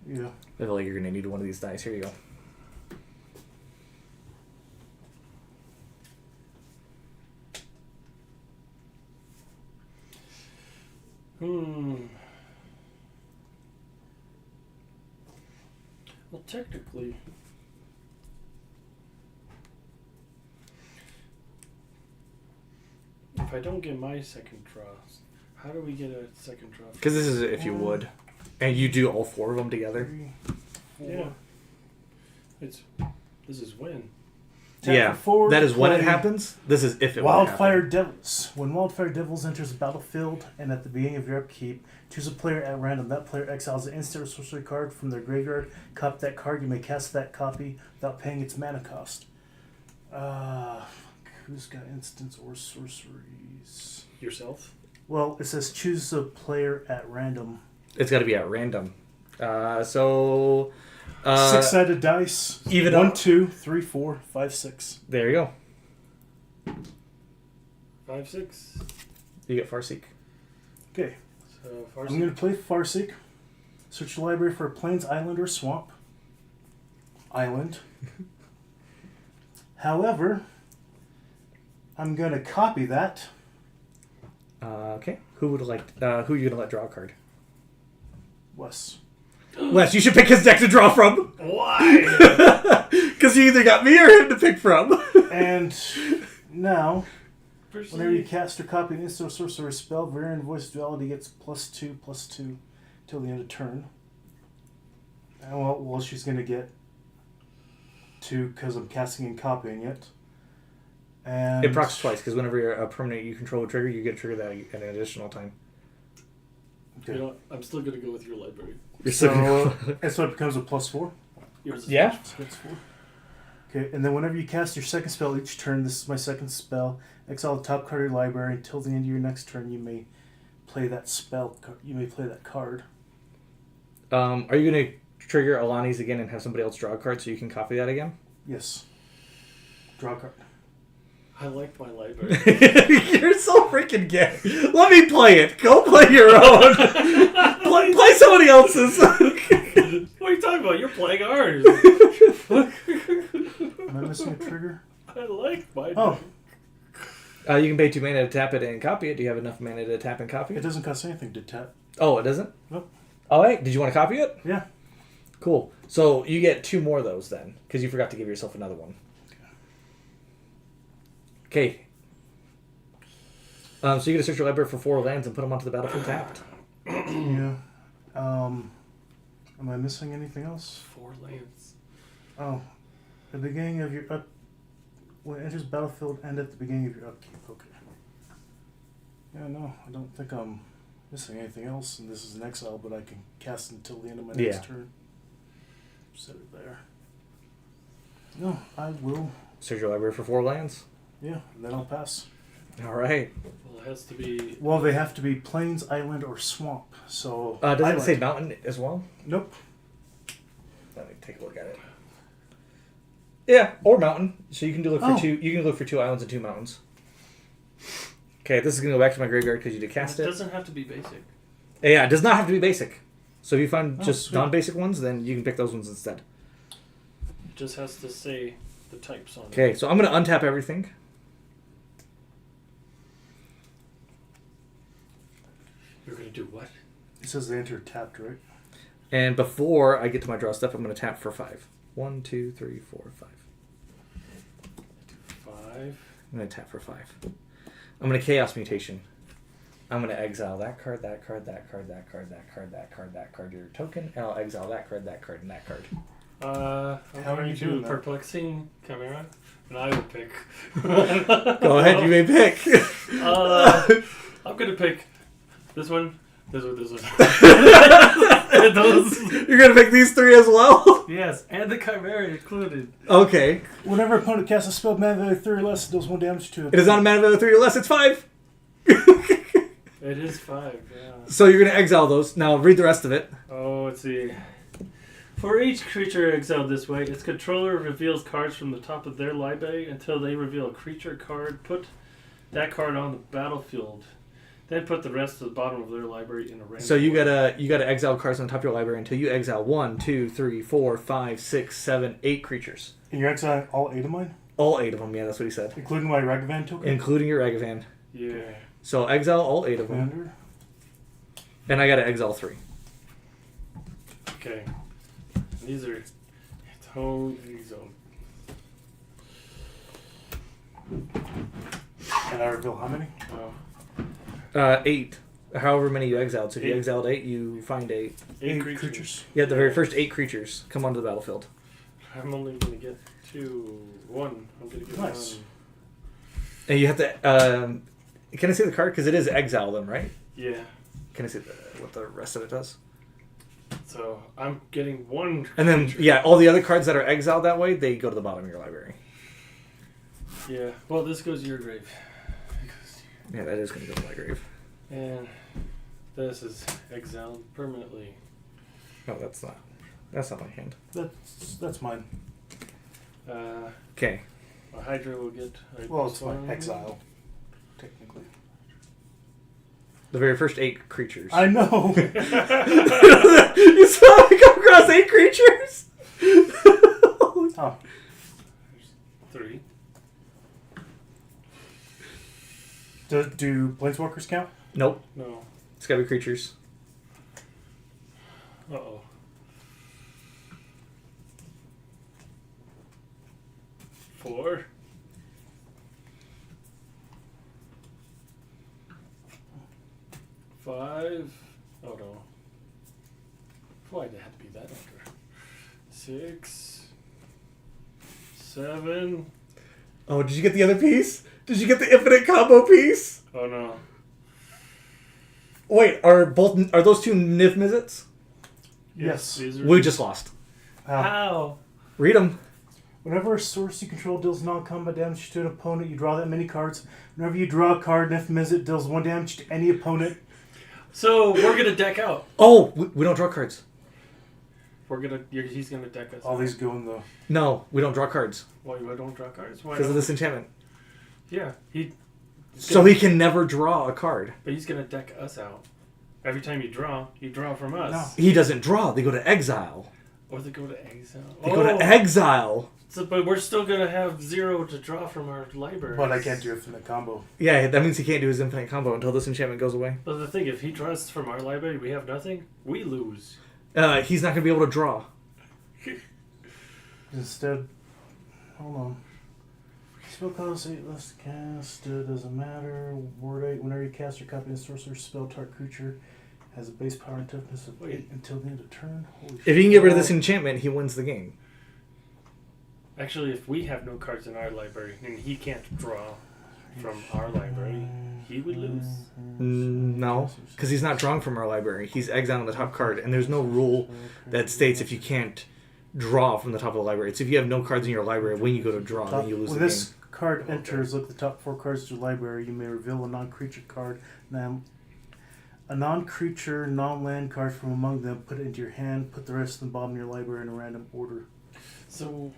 Yeah. I feel like you're going to need one of these dice. Here you go. Well, technically, if I don't get my second draw, how do we get a second draw? Because this is if you would. And you do all 4 of them together. 3, 4. Yeah. This is when. Yeah, that is when it happens. This is if it Wildfire Devils. When Wildfire Devils enters the battlefield and at the beginning of your upkeep, choose a player at random. That player exiles an instant or sorcery card from their graveyard. Copy that card. You may cast that copy without paying its mana cost. Who's got instants or sorceries? Yourself? Well, it says choose a player at random. It's got to be at random. So... 6-sided dice. Even 1, 2, 3, 4, 5, 6. There you go. 5, 6. You get Farseek. Okay. So Farseek. I'm going to play Farseek. Search your library for a plains, island, or swamp. Island. However, I'm going to copy that. Okay. Who are you going to let draw a card? Wes. Wes, you should pick his deck to draw from. Why? Because you either got me or him to pick from. And now, Proceed. whenever you cast or copy an instant or sorcery spell, Variant Voice Duality gets +2/+2 till the end of turn. And well, she's going to get 2 because I'm casting and copying it. And It procs twice, because whenever you're a permanent you control a trigger, you get triggered that at an additional time. Okay. You know, I'm still going to go with your library. So it becomes a +4. Yours is Yeah. So that's 4. Okay, and then whenever you cast your second spell each turn, this is my second spell, exile the top card of your library. Until the end of your next turn, you may play that spell. You may play that card. Are you going to trigger Alani's again and have somebody else draw a card so you can copy that again? Yes. Draw a card. I like my library. You're so freaking gay. Let me play it. Go play your own. play somebody else's. What are you talking about? You're playing ours. Am I missing a trigger? I like my. Oh, You can pay 2 mana to tap it and copy it. Do you have enough mana to tap and copy it it? doesn't cost anything to tap. Oh, it doesn't? Nope. Oh, wait. Did you want to copy it? Yeah. Cool. So you get 2 more of those then, because you forgot to give yourself another one. Okay. So you get to search your library for 4 lands and put them onto the battlefield tapped. Yeah. Am I missing anything else? 4 lands. Oh. At the beginning of your when it enters battlefield and at the beginning of your upkeep. Okay. Yeah, no, I don't think I'm missing anything else. And this is an exile, but I can cast until the end of my next turn. Set it there. No, I will. Search your library for 4 lands. Yeah, and then I'll pass. All right. Well, it has to be. Well, they have to be plains, island, or swamp. So. Does island. it say mountain as well? Nope. Let me take a look at it. Yeah, or mountain. So you can look for Oh. 2. You can look for 2 islands and 2 mountains. Okay, this is gonna go back to my graveyard because you did cast It it. doesn't have to be basic. Yeah, it does not have to be basic. So if you find just sweet. non-basic ones, then you can pick those ones instead. It just has to say the types on it. Okay, so I'm gonna untap everything. You're going to do what? It says they enter tapped, right? And before I get to my draw stuff, I'm going to tap for 5. 1, 2, 3, 4, 5. 5. I'm going to tap for 5. I'm going to Chaos Mutation. I'm going to exile that card, that card, that card, that card, that card, that card, that card, your token, and I'll exile that card, and that card. I'm How are going you to doing that? Perplexing Chimera, and I will pick. Go ahead, you may pick. I'm going to pick this one, this one, this one. And those. You're going to pick these 3 as well? Yes, and the Chimera included. Okay. Whenever an opponent casts a spell mana value 3 or less, it deals 1 damage to it. It is not a mana value 3 or less, it's 5. It is 5, yeah. So you're going to exile those. Now read the rest of it. Oh, let's see. For each creature exiled this way, its controller reveals cards from the top of their library until they reveal a creature card. Put that card on the battlefield. Then put the rest to the bottom of their library in a random So you order. gotta exile cards on top of your library until you exile 1, 2, 3, 4, 5, 6, 7, 8 creatures. And you're exiling all 8 of mine? All 8 of them, yeah, that's what he said. Including my Ragavan token? Including your Ragavan. Yeah. So exile all 8 of them. Commander? And I got to exile 3. Okay. These are tone exile. Can I reveal how many? 8. However many you exiled. So if you 8. exiled 8, you find 8. 8 creatures. Yeah, the very first 8 creatures come onto the battlefield. I'm only going to get 1. I'm going to get Nice. 1. And you have to... can I see the card? Because it is exile them, right? Yeah. Can I see what the rest of it does? So I'm getting 1 And then, creature. yeah, all the other cards that are exiled that way, they go to the bottom of your library. Yeah. Well, this goes to your grave. Yeah, that is going to go to my grave. And this is exiled permanently. No, that's not. That's not my hand. That's mine. Okay. A Hydra will get... Well, it's my exile, technically. The very first 8 creatures. I know. You saw me come across 8 creatures? Oh. 3. Do planeswalkers count? Nope. No. It's got to be creatures. Uh-oh. 4. 5. Oh no. Why'd it have to be that after? 6. 7. Oh, did you get the other piece? Did you get the infinite combo piece? Oh no. Wait, are those 2 Niv Mizzets? Yes. These are... We just lost. How? Read them. Whenever a source you control deals non-combat damage to an opponent, you draw that many cards. Whenever you draw a card, Nif Mizzet deals 1 damage to any opponent. So we're gonna deck out. Oh, we don't draw cards. He's gonna deck us. All out. these go in the... No, we don't draw cards. Why don't draw cards? Why? Because of Don't? this enchantment. Yeah, So he can never draw a card. But he's gonna deck us out. Every time you draw from us. No. He doesn't draw. They go to exile. Or they go to exile. They go to exile. So, but we're still gonna have 0 to draw from our library. But I can't do infinite combo. Yeah, that means he can't do his infinite combo until this enchantment goes away. But the thing, if he draws from our library, we have nothing. We lose. He's not going to be able to draw. Instead... Hold on. Spell cost 8 less to cast. Doesn't matter. Word 8. Whenever you cast or copy a sorcerer spell, target creature has a base power and toughness of 8 until the end of turn. Holy If he can get rid of this enchantment, he wins the game. Actually, if we have no cards in our library and he can't draw from our library, he would lose. No, because he's not drawing from our library. He's exiling the top card, and there's no rule that states if you can't draw from the top of the library. It's if you have no cards in your library, when you go to draw, then you lose when the this game. card enters, look at the top 4 cards of your library. You may reveal a non-creature card. Now, a non-creature, non-land card from among them. Put it into your hand. Put the rest in the bottom of your library in a random order. So,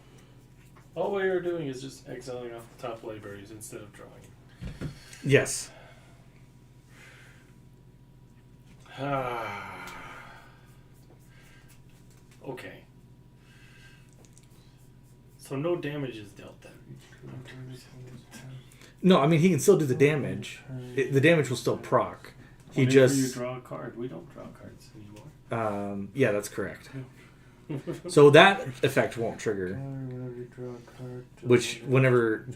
all we are doing is just exiling off the top libraries instead of drawing. Yes. Okay. So no damage is dealt then. No, I mean, he can still do the damage. The damage will still proc. He Only just... if you draw a card. We don't draw cards anymore. yeah, that's correct. So that effect won't trigger. Which,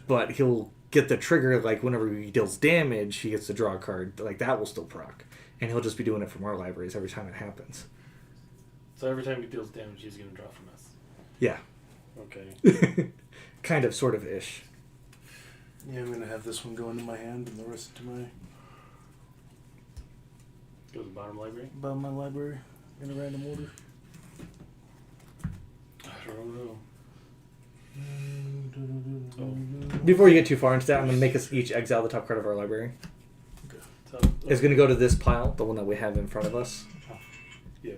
but he'll get the trigger, like, whenever he deals damage, he gets to draw a card. Like, that will still proc. And he'll just be doing it from our libraries every time it happens. So every time he deals damage, he's going to draw from us. Yeah. Okay. Kind of, sort of ish. Yeah, I'm going to have this one go into my hand and the rest into my... Go to the bottom bottom of my library in a random order. I don't know. Before you get too far into that, I'm going to make us each exile the top card of our library. Okay. So, It's going to go to this pile, the one that we have in front of us. yeah.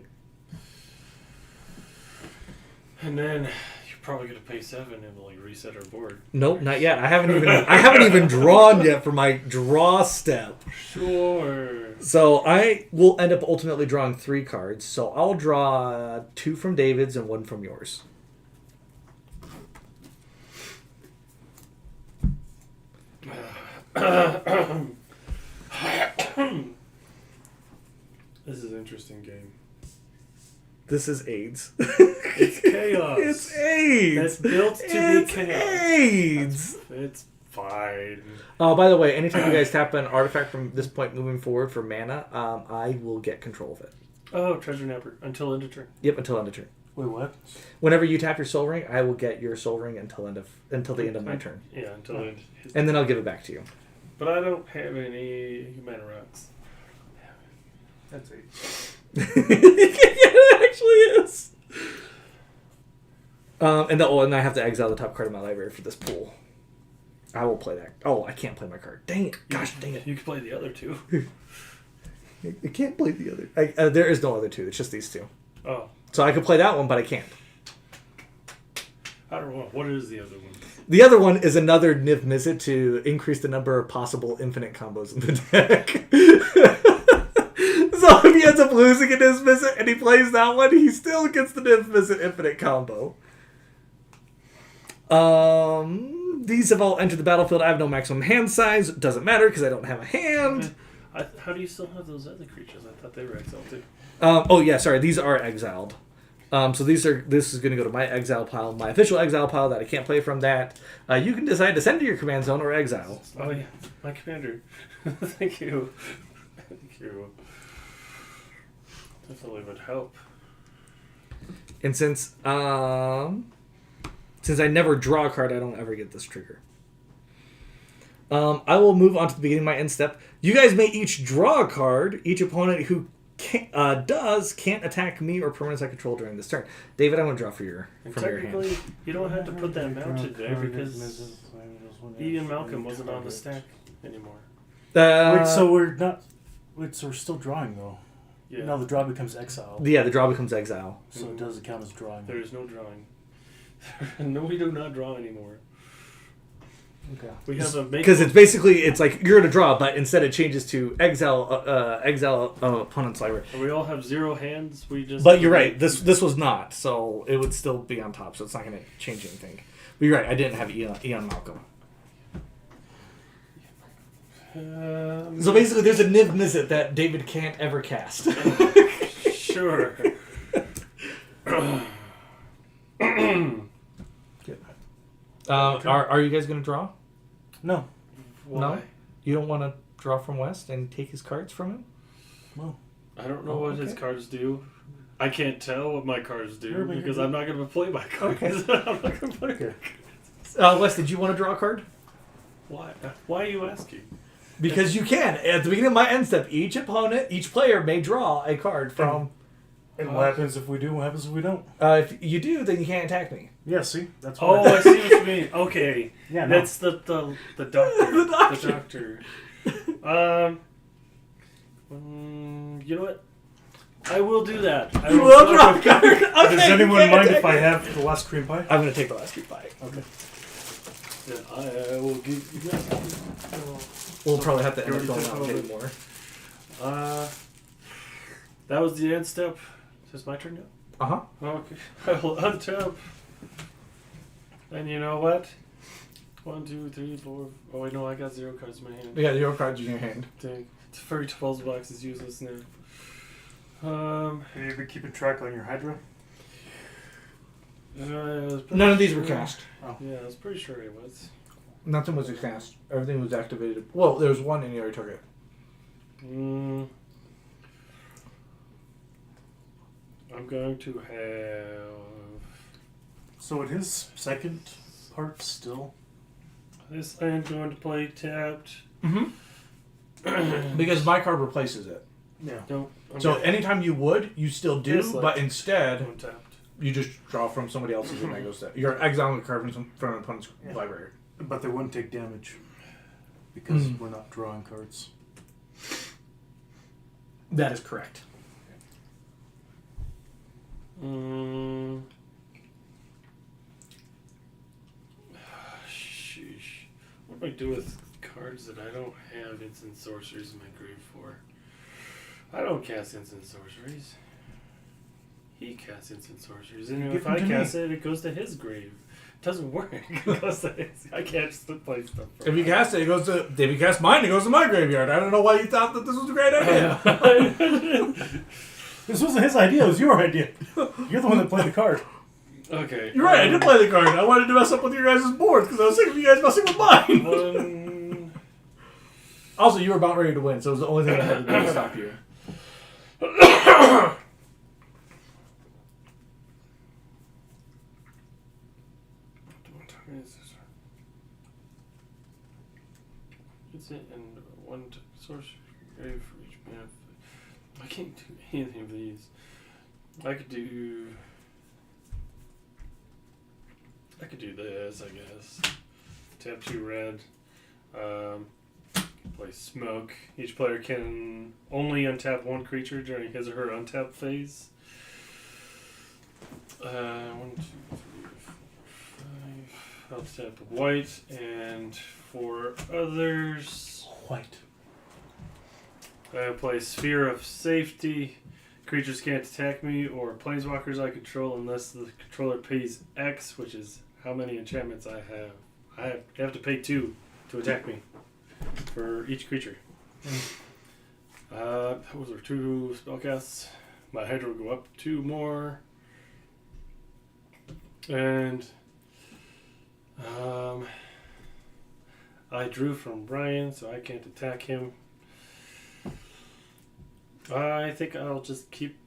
And then you're probably going to pay 7 and like reset our board. Nope, not yet. I haven't even drawn yet for my draw step. Sure. So I will end up ultimately drawing 3 cards. So I'll draw 2 from David's and 1 from yours. This is interesting game. This is AIDS. It's chaos. It's AIDS. It's built to be chaos. AIDS. It's fine. Oh, by the way, anytime you guys tap an artifact from this point moving forward for mana, I will get control of it. Oh, treasure napper until end of turn. Yep, until end of turn. Wait, what? Whenever you tap your soul ring, I will get your soul ring until the end of my turn. Yeah, until end. And then I'll give it back to you. But I don't have any mana rocks. That's it. It actually is. And I have to exile the top card of my library for this pool. I will play that. Oh, I can't play my card. Dang it! Gosh, dang it! You can play the other two. I can't play the other. There is no other two. It's just these two. Oh, So I could play that one, but I can't. I don't know. What is the other one? The other one is another Niv Mizzet to increase the number of possible infinite combos in the deck. So if he ends up losing a Niv Mizzet and he plays that one, he still gets the Niv Mizzet infinite combo. These have all entered the battlefield. I have no maximum hand size. It doesn't matter because I don't have a hand. How do you still have those other creatures? I thought they were exiled too. Oh yeah, sorry. These are exiled. So this is going to go to my exile pile, my official exile pile that I can't play from that. You can decide to send to your command zone or exile. Oh yeah, my commander. Thank you. Thank you. Definitely would help. And since I never draw a card, I don't ever get this trigger. I will move on to the beginning of my end step. You guys may each draw a card. Each opponent who can't attack me or permanents I control during this turn. David, I want to draw from your hand. Technically, you don't have to put that mounted there because Ian Malcolm wasn't on the stack anymore. So we're still drawing though. Yeah. Now the draw becomes exile. Yeah, the draw becomes exile. So it doesn't count as drawing. There is no drawing. No, we do not draw anymore. Okay. We have a because it's like you're gonna draw, but instead it changes to exile opponent's library. We all have 0 hands. But you're right. This was not, so it would still be on top. So it's not gonna change anything. But you're right. I didn't have Ian Malcolm. So basically, there's a Niv Mizzet that David can't ever cast. Sure. Are you guys gonna draw? No. Why? No. You don't want to draw from West and take his cards from him? No. I don't know what his cards do. I can't tell what my cards do because I'm not going to play my cards. Okay. I'm not going to play my cards. Wes, did you want to draw a card? Why? Why are you asking? Because you can. At the beginning of my end step, each player may draw a card from... And what happens if we do? What happens if we don't? If you do, then you can't attack me. Yeah, see? That's why. I see what you mean. Okay. Yeah, no. That's the doctor. The doctor. You know what? I will do that. You will draw a card. Okay, does anyone mind if I have the last cream pie? I'm going to take the last cream pie. Okay. Yeah, I will give you that. We'll probably have to end up going out anymore. That was the end step. Is this my turn now? Uh-huh. Okay. I will untap. And you know what? 1, 2, 3, 4. Oh, wait, no, I got 0 cards in my hand. You got 0 cards in your hand. Dang. Furry 12 box is useless now. Have you been keeping track on your Hydra? None of these were cast. Oh. Yeah, I was pretty sure it was. Nothing was cast. Everything was activated. Well, there was one and you already took it. I'm going to have... So in his second part still? This I am going to play tapped. Mm-hmm. Because my card replaces it. Yeah. No, so anytime you would, you still do, but instead, untapped. You just draw from somebody else's and that goes to... You're exiling a card from an opponent's library. But they wouldn't take damage. Because we're not drawing cards. That is correct. Sheesh. What do I do with cards that I don't have instant sorceries in my grave for? I don't cast instant sorceries. He casts instant sorceries. And if I cast it, it goes to his grave. It doesn't work. It goes to his, I can't just play stuff. If you cast it, it goes to... If you cast mine, it goes to my graveyard. I don't know why you thought that this was a great idea. This wasn't his idea. It was your idea. You're the one that played the card. Okay. You're right. I did play the card. I wanted to mess up with your guys' boards because I was sick of you guys messing with mine. Also, you were about ready to win, so it was the only thing I had to do to stop you. It's it and one source grave for each man. I can't do anything of these. I could do this, I guess. Tap 2 red. Play smoke. Each player can only untap one creature during his or her untap phase. 1, 2, 3, 4, 5. I'll tap white and 4 others. White. I play Sphere of Safety. Creatures can't attack me or planeswalkers I control unless the controller pays X, which is how many enchantments I have. I have to pay 2 to attack me for each creature. Those are 2 spellcasts. My Hydra will go up 2 more. And I drew from Brian, so I can't attack him. I think I'll just keep.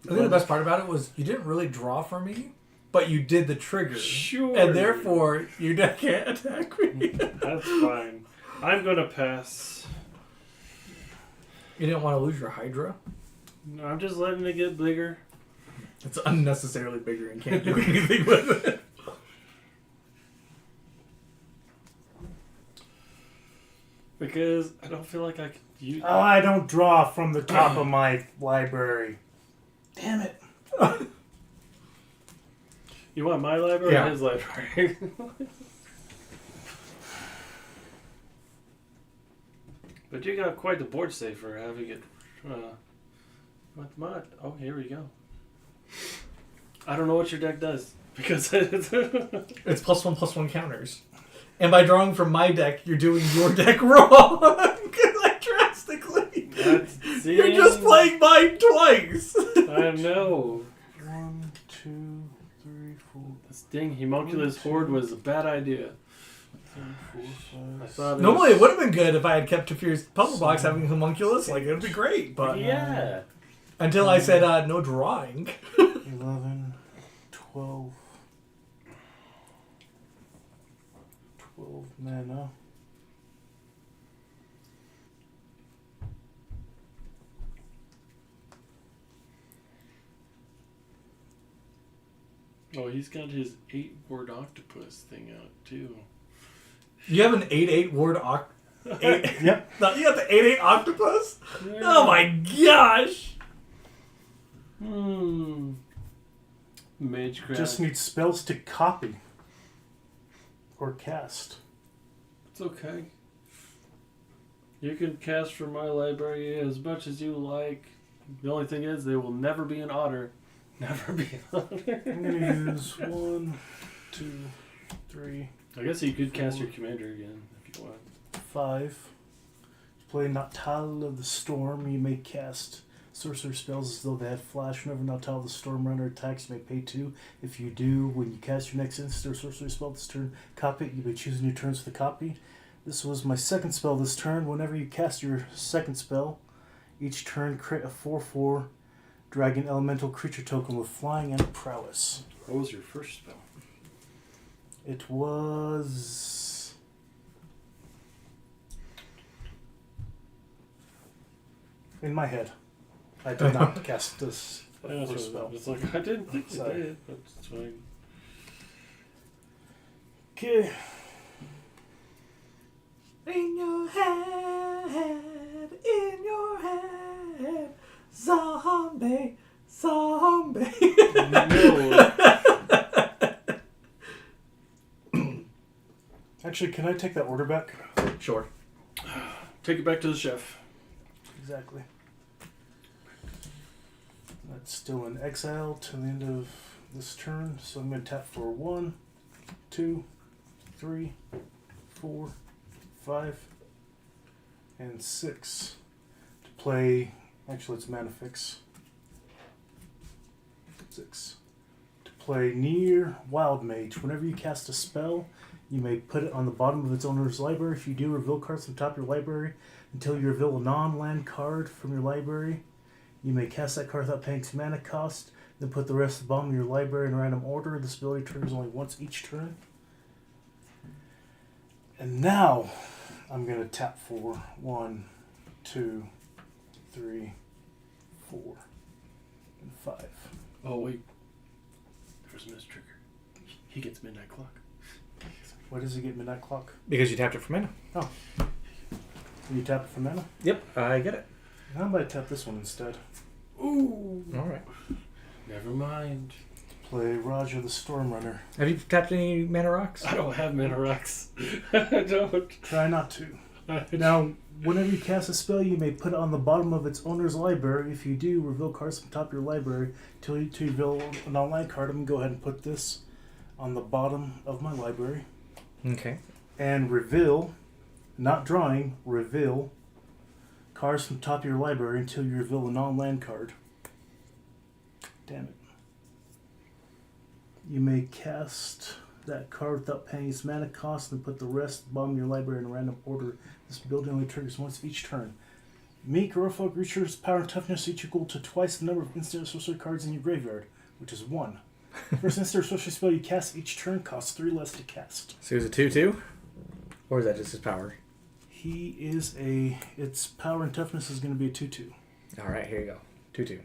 I think the best part about it was you didn't really draw for me, but you did the trigger. Sure. And therefore, you can't attack me. That's fine. I'm going to pass. You didn't want to lose your Hydra? No, I'm just letting it get bigger. It's unnecessarily bigger and can't do anything with it. Because I don't feel like I could use. Oh, I don't draw from the top of my library. Damn it. You want my library Yeah. or his library? But you got quite the board state for having it. What? Oh, here we go. I don't know what your deck does. Because it's +1/+1 counters. And by drawing from my deck, you're doing your deck wrong. Like, drastically. You're just playing mine twice. I know. 1, 2, 3, 4. This dang homunculus horde was a bad idea. 3, 4, 5. I thought Normally, it would have been good if I had kept Teferi's puzzle box having homunculus. Like, it would be great. But yeah. until I said no drawing. 11, 12. 12 mana. Oh, he's got his 8-word octopus thing out, too. You have an 8/8 ward Yep. No, you got the 8/8 octopus? Yeah. Oh my gosh! Magecraft. Just need spells to copy. Or cast. It's okay. You can cast from my library as much as you like. The only thing is, they will never be an otter. Never be an otter. I'm going to use 1, 2, 3, I guess you could cast your commander again if you want. 5. Play Noctile of the Storm. You may cast sorcerer spells as though they had flash. Whenever Noctile of the Storm runner attacks, you may pay 2. If you do, when you cast your next instant or sorcery spell this turn, copy it. You may choose new turns for the copy. This was my second spell this turn. Whenever you cast your second spell, each turn create a 4/4 dragon elemental creature token with flying and prowess. What was your first spell? It was... in my head. I did not cast this first spell. It's like, I didn't think you Sorry. did, but it's fine. Okay. In your head, zombie. No. Actually, can I take that order back? Sure. Take it back to the chef. Exactly. That's still in exile till the end of this turn, so I'm going to tap for 1, 2, 3, 4, 5, and 6 to play. Actually, it's mana fix. 6. To play Near Wild Mage, whenever you cast a spell, you may put it on the bottom of its owner's library. If you do, reveal cards from the top of your library until you reveal a non-land card from your library. You may cast that card without paying its mana cost, then put the rest at the bottom of your library in random order. This ability triggers only once each turn. And now, I'm going to tap for 1, 2, 3, 4, and 5. Oh, wait. There's a miss trigger. He gets midnight clock. Why does he get midnight clock? Because you tapped it for mana. Oh. You tap it for mana? Yep, I get it. How about I tap this one instead? Ooh. All right. Never mind. Play Roger the Stormrunner. Have you tapped any mana rocks? I don't have mana rocks. I don't. Try not to. Now, whenever you cast a spell, you may put it on the bottom of its owner's library. If you do, reveal cards from the top of your library until you reveal an online card. I'm going to go ahead and put this on the bottom of my library. Okay. And reveal, not drawing, reveal cards from the top of your library until you reveal a non-land card. Damn it. You may cast that card without paying its mana cost and put the rest at the bottom of your library in a random order. This ability only triggers once each turn. Make or folk creatures' power and toughness each equal to twice the number of instant sorcery cards in your graveyard, which is 1. First instant sorcery spell you cast each turn costs 3 less to cast. So is it 2/2? Or is that just his power? He is its power and toughness is going to be a 2/2. All right, here you go. 2/2.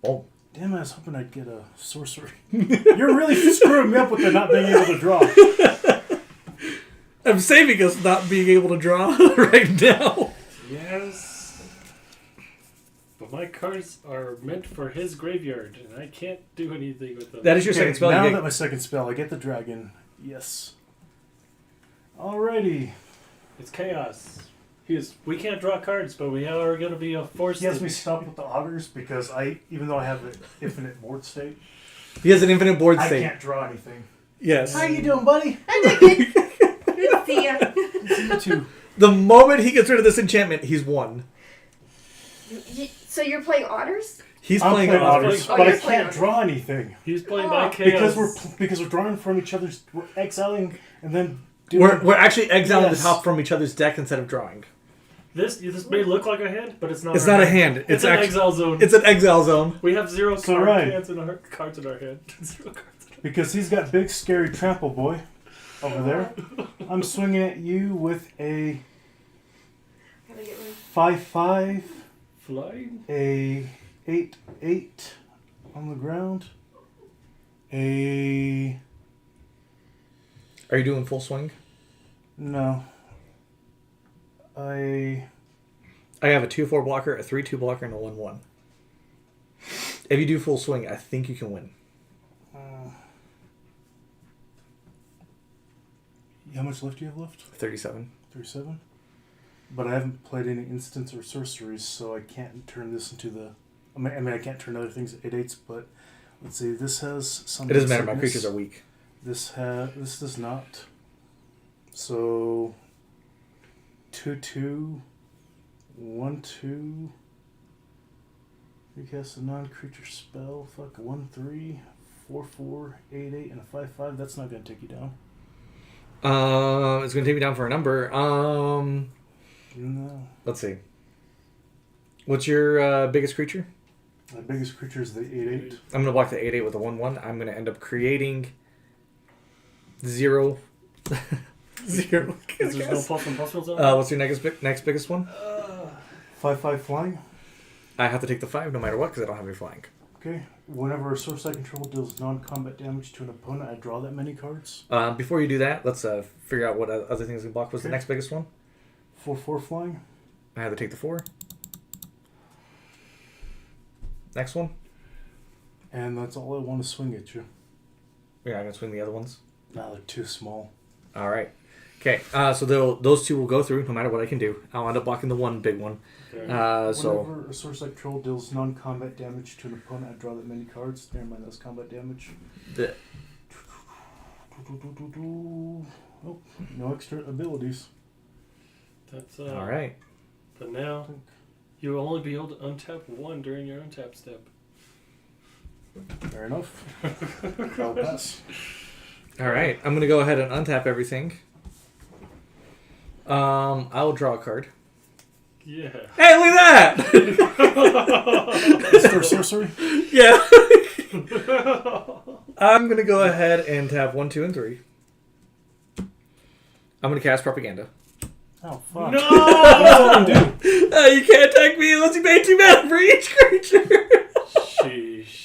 Oh. Damn, I was hoping I'd get a sorcery. You're really screwing me up with the not being able to draw. I'm saving us not being able to draw right now. Yes. But my cards are meant for his graveyard, and I can't do anything with them. That is your second spell. Now that my second spell, I get the dragon. Yes. Alrighty. It's chaos. We can't draw cards, but we are going to be a force. He has me stop with the augers because even though I have an infinite board state, He has an infinite board I state. can't draw anything. Yes. How you doing, buddy? I'm good. Good to see ya. You too. The moment he gets rid of this enchantment, he's won. So you're playing otters? He's I'm playing playing otters. otters, Oh, but I you're playing can't otters. draw anything He's playing by because chaos. we're drawing from each other's. We're exiling and then We're actually exiling Yes. the top from each other's deck instead of drawing. This may look like a hand, but it's not. It's our not a hand. It's an actually, exile zone. It's an exile zone. We have 0 So card right. hands in our cards in our hand. 0 cards. because he's got big scary trample boy over there. I'm swinging at you with a Gotta get one. 5/5, Flying. a 8/8 on the ground, a Are you doing full swing? no, I have a 2/4 blocker, a 3/2 blocker, and a 1/1. If you do full swing, I think you can win. how much left do you have left? 37. 37. But I haven't played any instants or sorceries, so I can't turn this into the. I mean, I can't turn other things at 8/8s, but let's see. This has some. It doesn't matter. My sickness. creatures are weak. This does not. So 2/2, 1/2. You cast a non-creature spell. Fuck 1/3, 4/4, 8/8, and a 5/5. That's not gonna take you down. It's going to take me down for a number. No. Let's see. What's your biggest creature? My biggest creature is the 8/8. I'm going to block the 8/8 with a 1/1. I'm going to end up creating 0. 0. Because there's no plus and plus ones on. What's your next biggest one? 5/5 flying. I have to take the 5 no matter what because I don't have any flying. Okay. Whenever a source I control deals non-combat damage to an opponent, I draw that many cards. Before you do that, let's figure out what other things we block. What's the Okay. next biggest one? 4/4 flying. I have to take the 4. Next one? And that's all I want to swing at you. You're not going to swing the other ones? Nah, they're too small. All right. Okay, so those two will go through no matter what I can do. I'll end up blocking the one big one. Okay. So Whenever a source I control deals non-combat damage to an opponent, I draw that many cards. Never mind, that's combat damage. the, Oh, no extra abilities. That's all right. But now you will only be able to untap 1 during your untap step. Fair enough. I'll pass. All right, I'm gonna go ahead and untap everything. I'll draw a card. Yeah. Hey, look at that! Is there sorcery? Yeah. I'm gonna go ahead and tap 1, 2, and 3. I'm gonna cast propaganda. Oh, fuck. No! That's all I do. You can't attack me unless you pay 2 mana for each creature. Sheesh.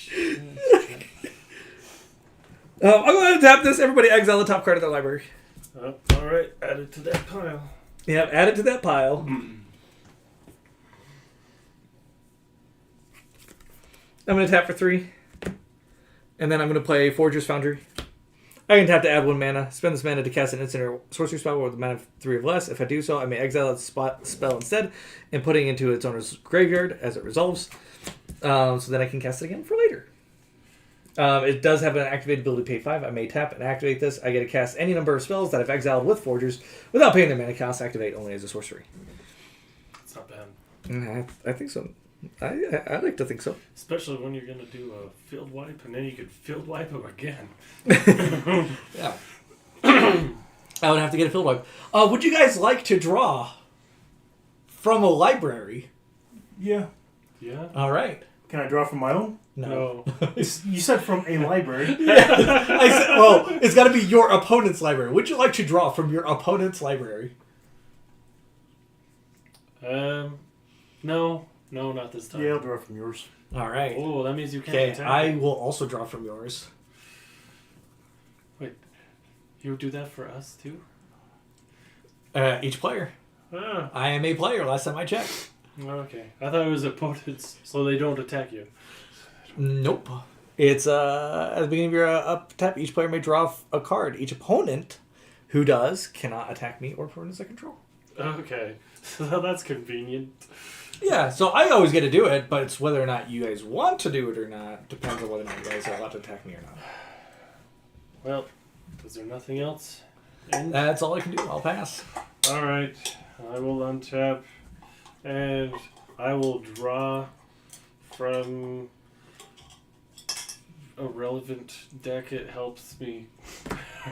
I'm going to tap this. Everybody exile the top card of their library. Oh, alright, add it to that pile. Yeah, add it to that pile. I'm going to tap for 3. And then I'm going to play Forger's Foundry. I can tap to add 1 mana. Spend this mana to cast an instant or sorcery spell with a mana of 3 or less. If I do so, I may exile its spell instead and put it into its owner's graveyard as it resolves. So then I can cast it again for later. It does have an activated ability to pay 5. I may tap and activate this. I get to cast any number of spells that I've exiled with Forgers without paying their mana cost. Activate only as a sorcery. It's not bad. I think so. I like to think so. Especially when you're going to do a field wipe, and then you could field wipe them again. Yeah. I would have to get a field wipe. Would you guys like to draw from a library? Yeah. Yeah? All right. Can I draw from my own? No. You said from a library. I said, well, it's got to be your opponent's library. Would you like to draw from your opponent's library? No, not this time. Yeah, I'll draw from yours. All right. Oh, that means you can't Okay, attack. I will also draw from yours. Wait, you would do that for us too? Each player. Ah, I am a player. Last time I checked. okay. I thought it was opponents, so they don't attack you. Nope. It's at the beginning of your up tap. Each player may draw a card. Each opponent who does cannot attack me or opponents I control. Okay, so that's convenient. Yeah, so I always get to do it, but it's whether or not you guys want to do it or not. Depends on whether or not you guys are allowed to attack me or not. Well, is there nothing else? That's all I can do. I'll pass. Alright, I will untap, and I will draw from a relevant deck. It helps me.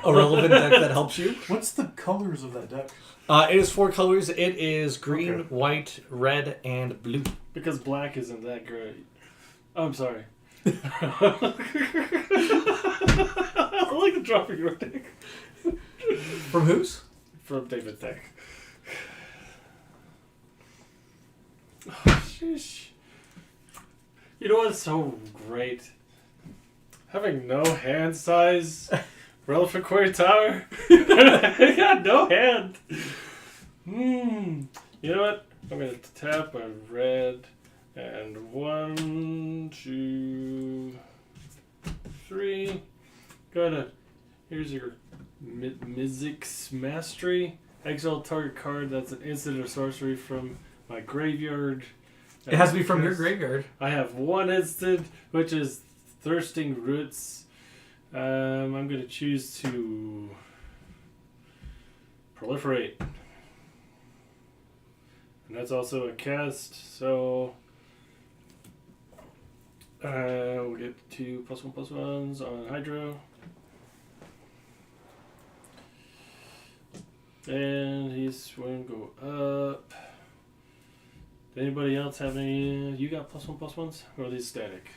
A relevant deck that helps you. What's the colors of that deck? It is 4 colors. It is green, Okay. white, red, and blue. Because black isn't that great. I'm sorry. I like the draw for your deck. From whose? From David Deck. Oh, sheesh. You know what's so great? Having no hand size. Relevant Quarry Tower. I got no hand. You know what? I'm going to tap my red. And 1, 2, 3. Here's your Mizzix Mastery. Exile target card that's an instant or sorcery from my graveyard. It has to be from your graveyard. I have 1 instant, which is Thirsting Roots. I'm going to choose to proliferate. And that's also a cast, so we'll get 2 +1/+1s on Hydro. And he's going to go up. Did anybody else have any? You got +1/+1s? Or are these static?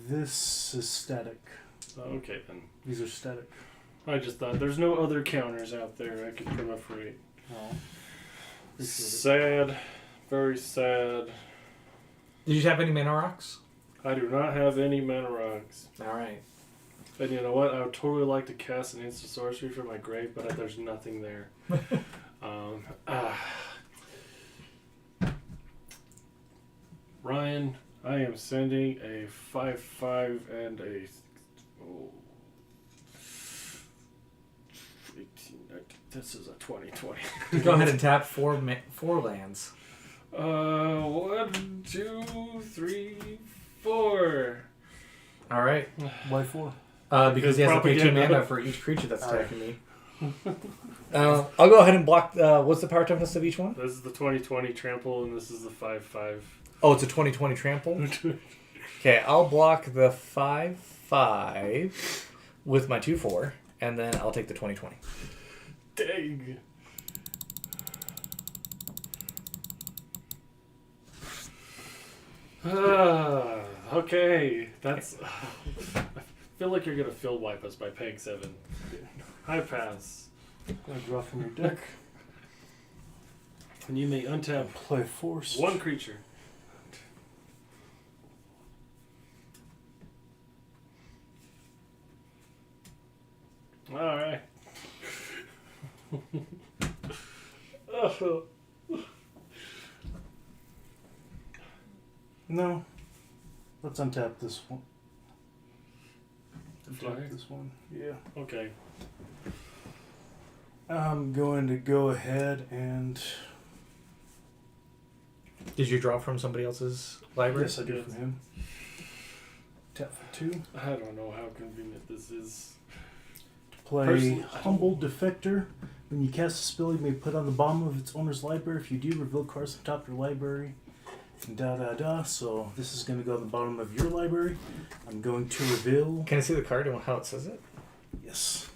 This is static. Okay then. These are static. I just thought there's no other counters out there I could proliferate. Oh. Sad. Very sad. Did you have any mana rocks? I do not have any mana rocks. All right. And you know what? I would totally like to cast an instant sorcery from my grave, but there's nothing there. Ryan, I am sending a 5/5 and a 18. This is a 20/20. Go ahead and tap 4 lands. 1, 2, 3, 4. All right. Why 4? Because he has to pay 2 Propaganda. mana for each creature that's attacking me. I'll go ahead and block. What's the power toughness of each one? This is the 20/20 trample, and this is the 5/5. Oh, it's a 2020 trample? Okay, I'll block the 5/5 with my 2/4, and then I'll take the 2020. Dang. Okay, that's... I feel like you're going to field wipe us by paying 7. High pass. Gonna draw from your deck. And you may untap Play force. 1 creature. Alright. No. Let's untap this one. Flag? Untap this one. Yeah. Okay. I'm going to go ahead and... Did you draw from somebody else's library? Yes, I did from him. Tap for 2. I don't know how convenient this is. Play Personally, Humble Defector. When you cast a spell, you may put on the bottom of its owner's library. If you do, reveal cards on top of your library. And So this is going to go on the bottom of your library. I'm going to reveal... Can I see the card and how it says it? Yes.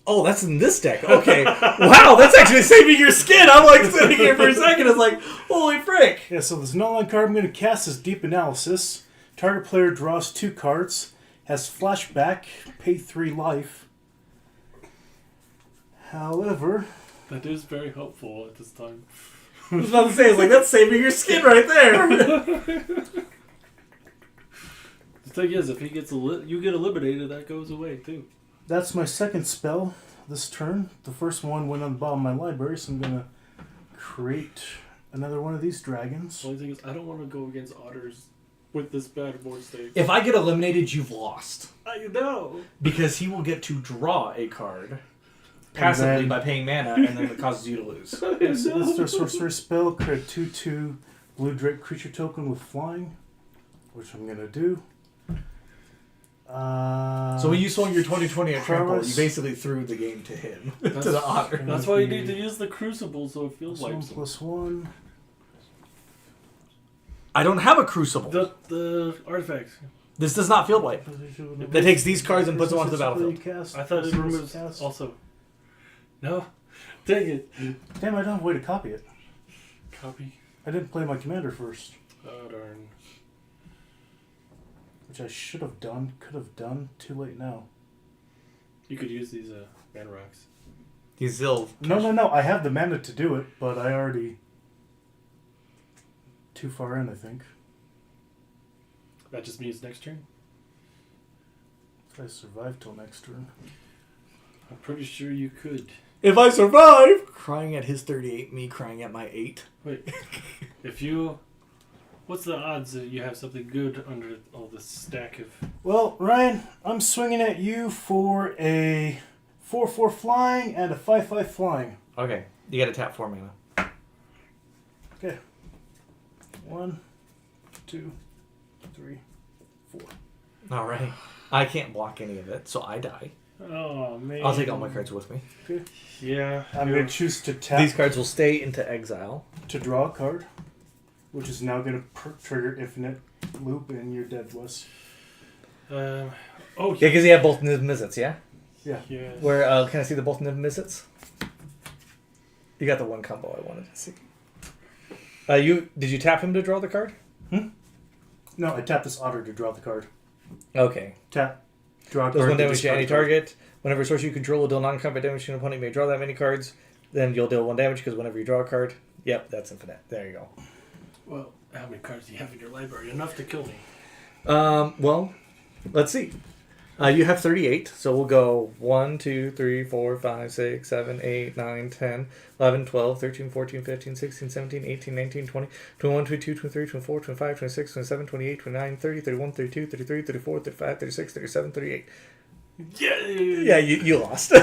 Oh, that's in this deck. Okay. Wow, that's actually saving your skin. I'm like sitting here for a second. It's like, holy frick. Yeah, so this null card I'm going to cast is Deep Analysis. Target player draws 2 cards. Has Flashback. Pay 3 life. However... That is very helpful at this time. I was about to say, it's like, that's saving your skin right there. The thing is, if he gets you get eliminated, that goes away too. That's my second spell this turn. The first one went on the bottom of my library, so I'm going to create another one of these dragons. The only thing is, I don't want to go against otters with this bad board state. If I get eliminated, you've lost. I know. Because he will get to draw a card passively by paying mana, and then it causes you to lose. Yes, this is their sorcery spell. Create a 2/2 blue drake creature token with flying, which I'm going to do. So when you swung your 2020 at trample, Prowess. you basically threw the game to him, to the otter. That's why you need to use the crucible so it feels like +1. I don't have a crucible. the artifact. This does not field wipe. That takes these cards and puts them onto the battlefield. I thought it removes also. No, dang it. Damn, I don't have a way to copy it. Copy. I didn't play my commander first, Oh darn. which I should have done. Could have done. Too late now. You could use these man rocks. These still. No. I have the mana to do it, but I already too far in. I think. That just means next turn. If I survive till next turn. I'm pretty sure you could. If I survive! Crying at his 38, me crying at my 8. Wait, if you... What's the odds that you have something good under all this stack of... Well, Ryan, I'm swinging at you for a 4/4 flying and a 5/5 flying. Okay, you gotta tap 4 mana. Okay. 1, 2, 3, 4. Alright. I can't block any of it, so I die. Oh, man. I'll take all my cards with me. Okay. Yeah. I'm going to choose to tap These cards will stay into exile. to draw a card, which is now going to trigger infinite loop, and you're dead, Wes. Oh, Yeah, because you have both Niv Mizzets, yeah? Yeah. Yes. Where, can I see the both Niv Mizzets? You got the one combo I wanted to see. Did you tap him to draw the card? No, I tap this otter to draw the card. Okay. Tap. Draw a Does card. 1 damage to discard any a card. target. Whenever a sorcerer you control will deal non-combat damage to an opponent, you may draw that many cards. Then you'll deal 1 damage because whenever you draw a card... Yep, that's infinite. There you go. Well, how many cards do you have in your library? Enough to kill me. Well, let's see. You have 38, so we'll go 1, 2, 3, 4, 5, 6, 7, 8, 9, 10, 11, 12, 13, 14, 15, 16, 17, 18, 19, 20, 21, 22, 23, 24, 25, 26, 27, 28, 29, 30, 31, 32, 33, 34, 35, 36, 37, 38. Yay! Yeah, you lost. So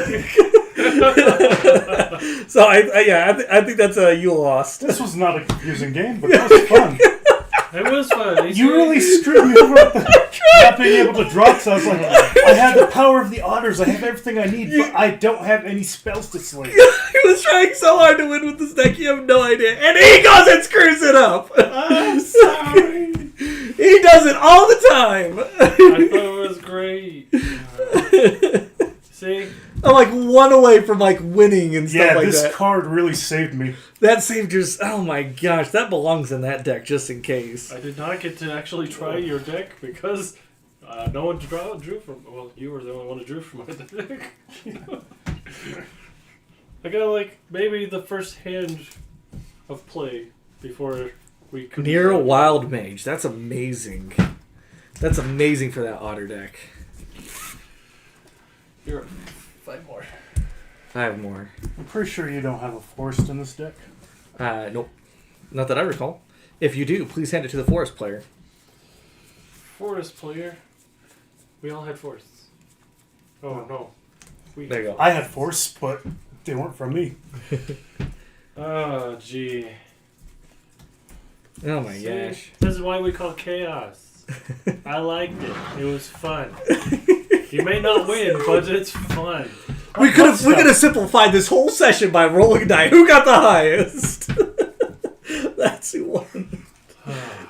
I think that's a you lost. This was not a confusing game, but that was fun. It was fun. You really screwed me over at the not being able to draw, because I was like, I have the power of the otters. I have everything I need, but I don't have any spells to slay. He was trying so hard to win with this deck, you have no idea. And he goes and screws it up. I'm sorry. He does it all the time. I thought it was great. See? I'm like one away from like winning and stuff like that. Yeah, this card really saved me. That saved your... Oh my gosh, that belongs in that deck just in case. I did not get to actually try your deck because no one drew from... Well, you were the only one who drew from my deck. I got like maybe the first hand of play before we could... Near a Wild Mage. That's amazing. That's amazing for that Otter deck. You're 5 more. I have more. I'm pretty sure you don't have a forest in this deck. Nope. Not that I recall. If you do, please hand it to the forest player. Forest player? We all had forests. Oh, no. There you go. I had forests, but they weren't from me. Oh, gee. Oh my See, gosh. This is why we call chaos. I liked it. It was fun. You may not win, but it's fun. We could have simplified this whole session by rolling a die. Who got the highest? That's who won.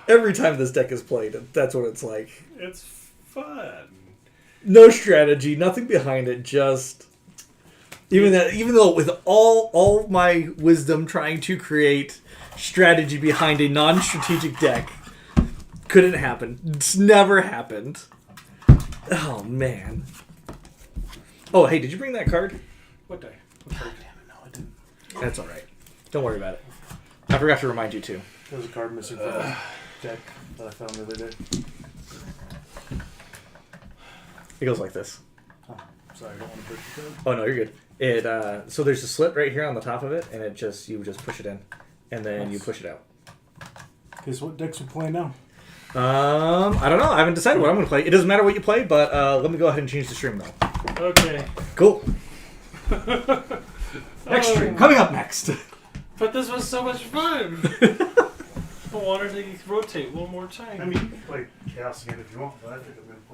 Every time this deck is played, that's what it's like. It's fun. No strategy, nothing behind it. Just even though with all my wisdom trying to create strategy behind a non-strategic deck, couldn't happen. It's never happened. Oh man. Oh hey, did you bring that card? What die? God damn it, no, I didn't. That's all right. Don't worry about it. I forgot to remind you too. There's a card missing from the deck that I found the other day. It goes like this. Oh, sorry, I don't want to break the card. Oh no, you're good. It so there's a slit right here on the top of it, and you just push it in, and then you push it out. Okay, so what decks we playing now? I don't know. I haven't decided what I'm going to play. It doesn't matter what you play, but let me go ahead and change the stream though. Okay. Cool. Next stream coming up next. But this was so much fun. I wanted to rotate one more time. I mean, you can play Chaos again if you want, but I think I'm going to play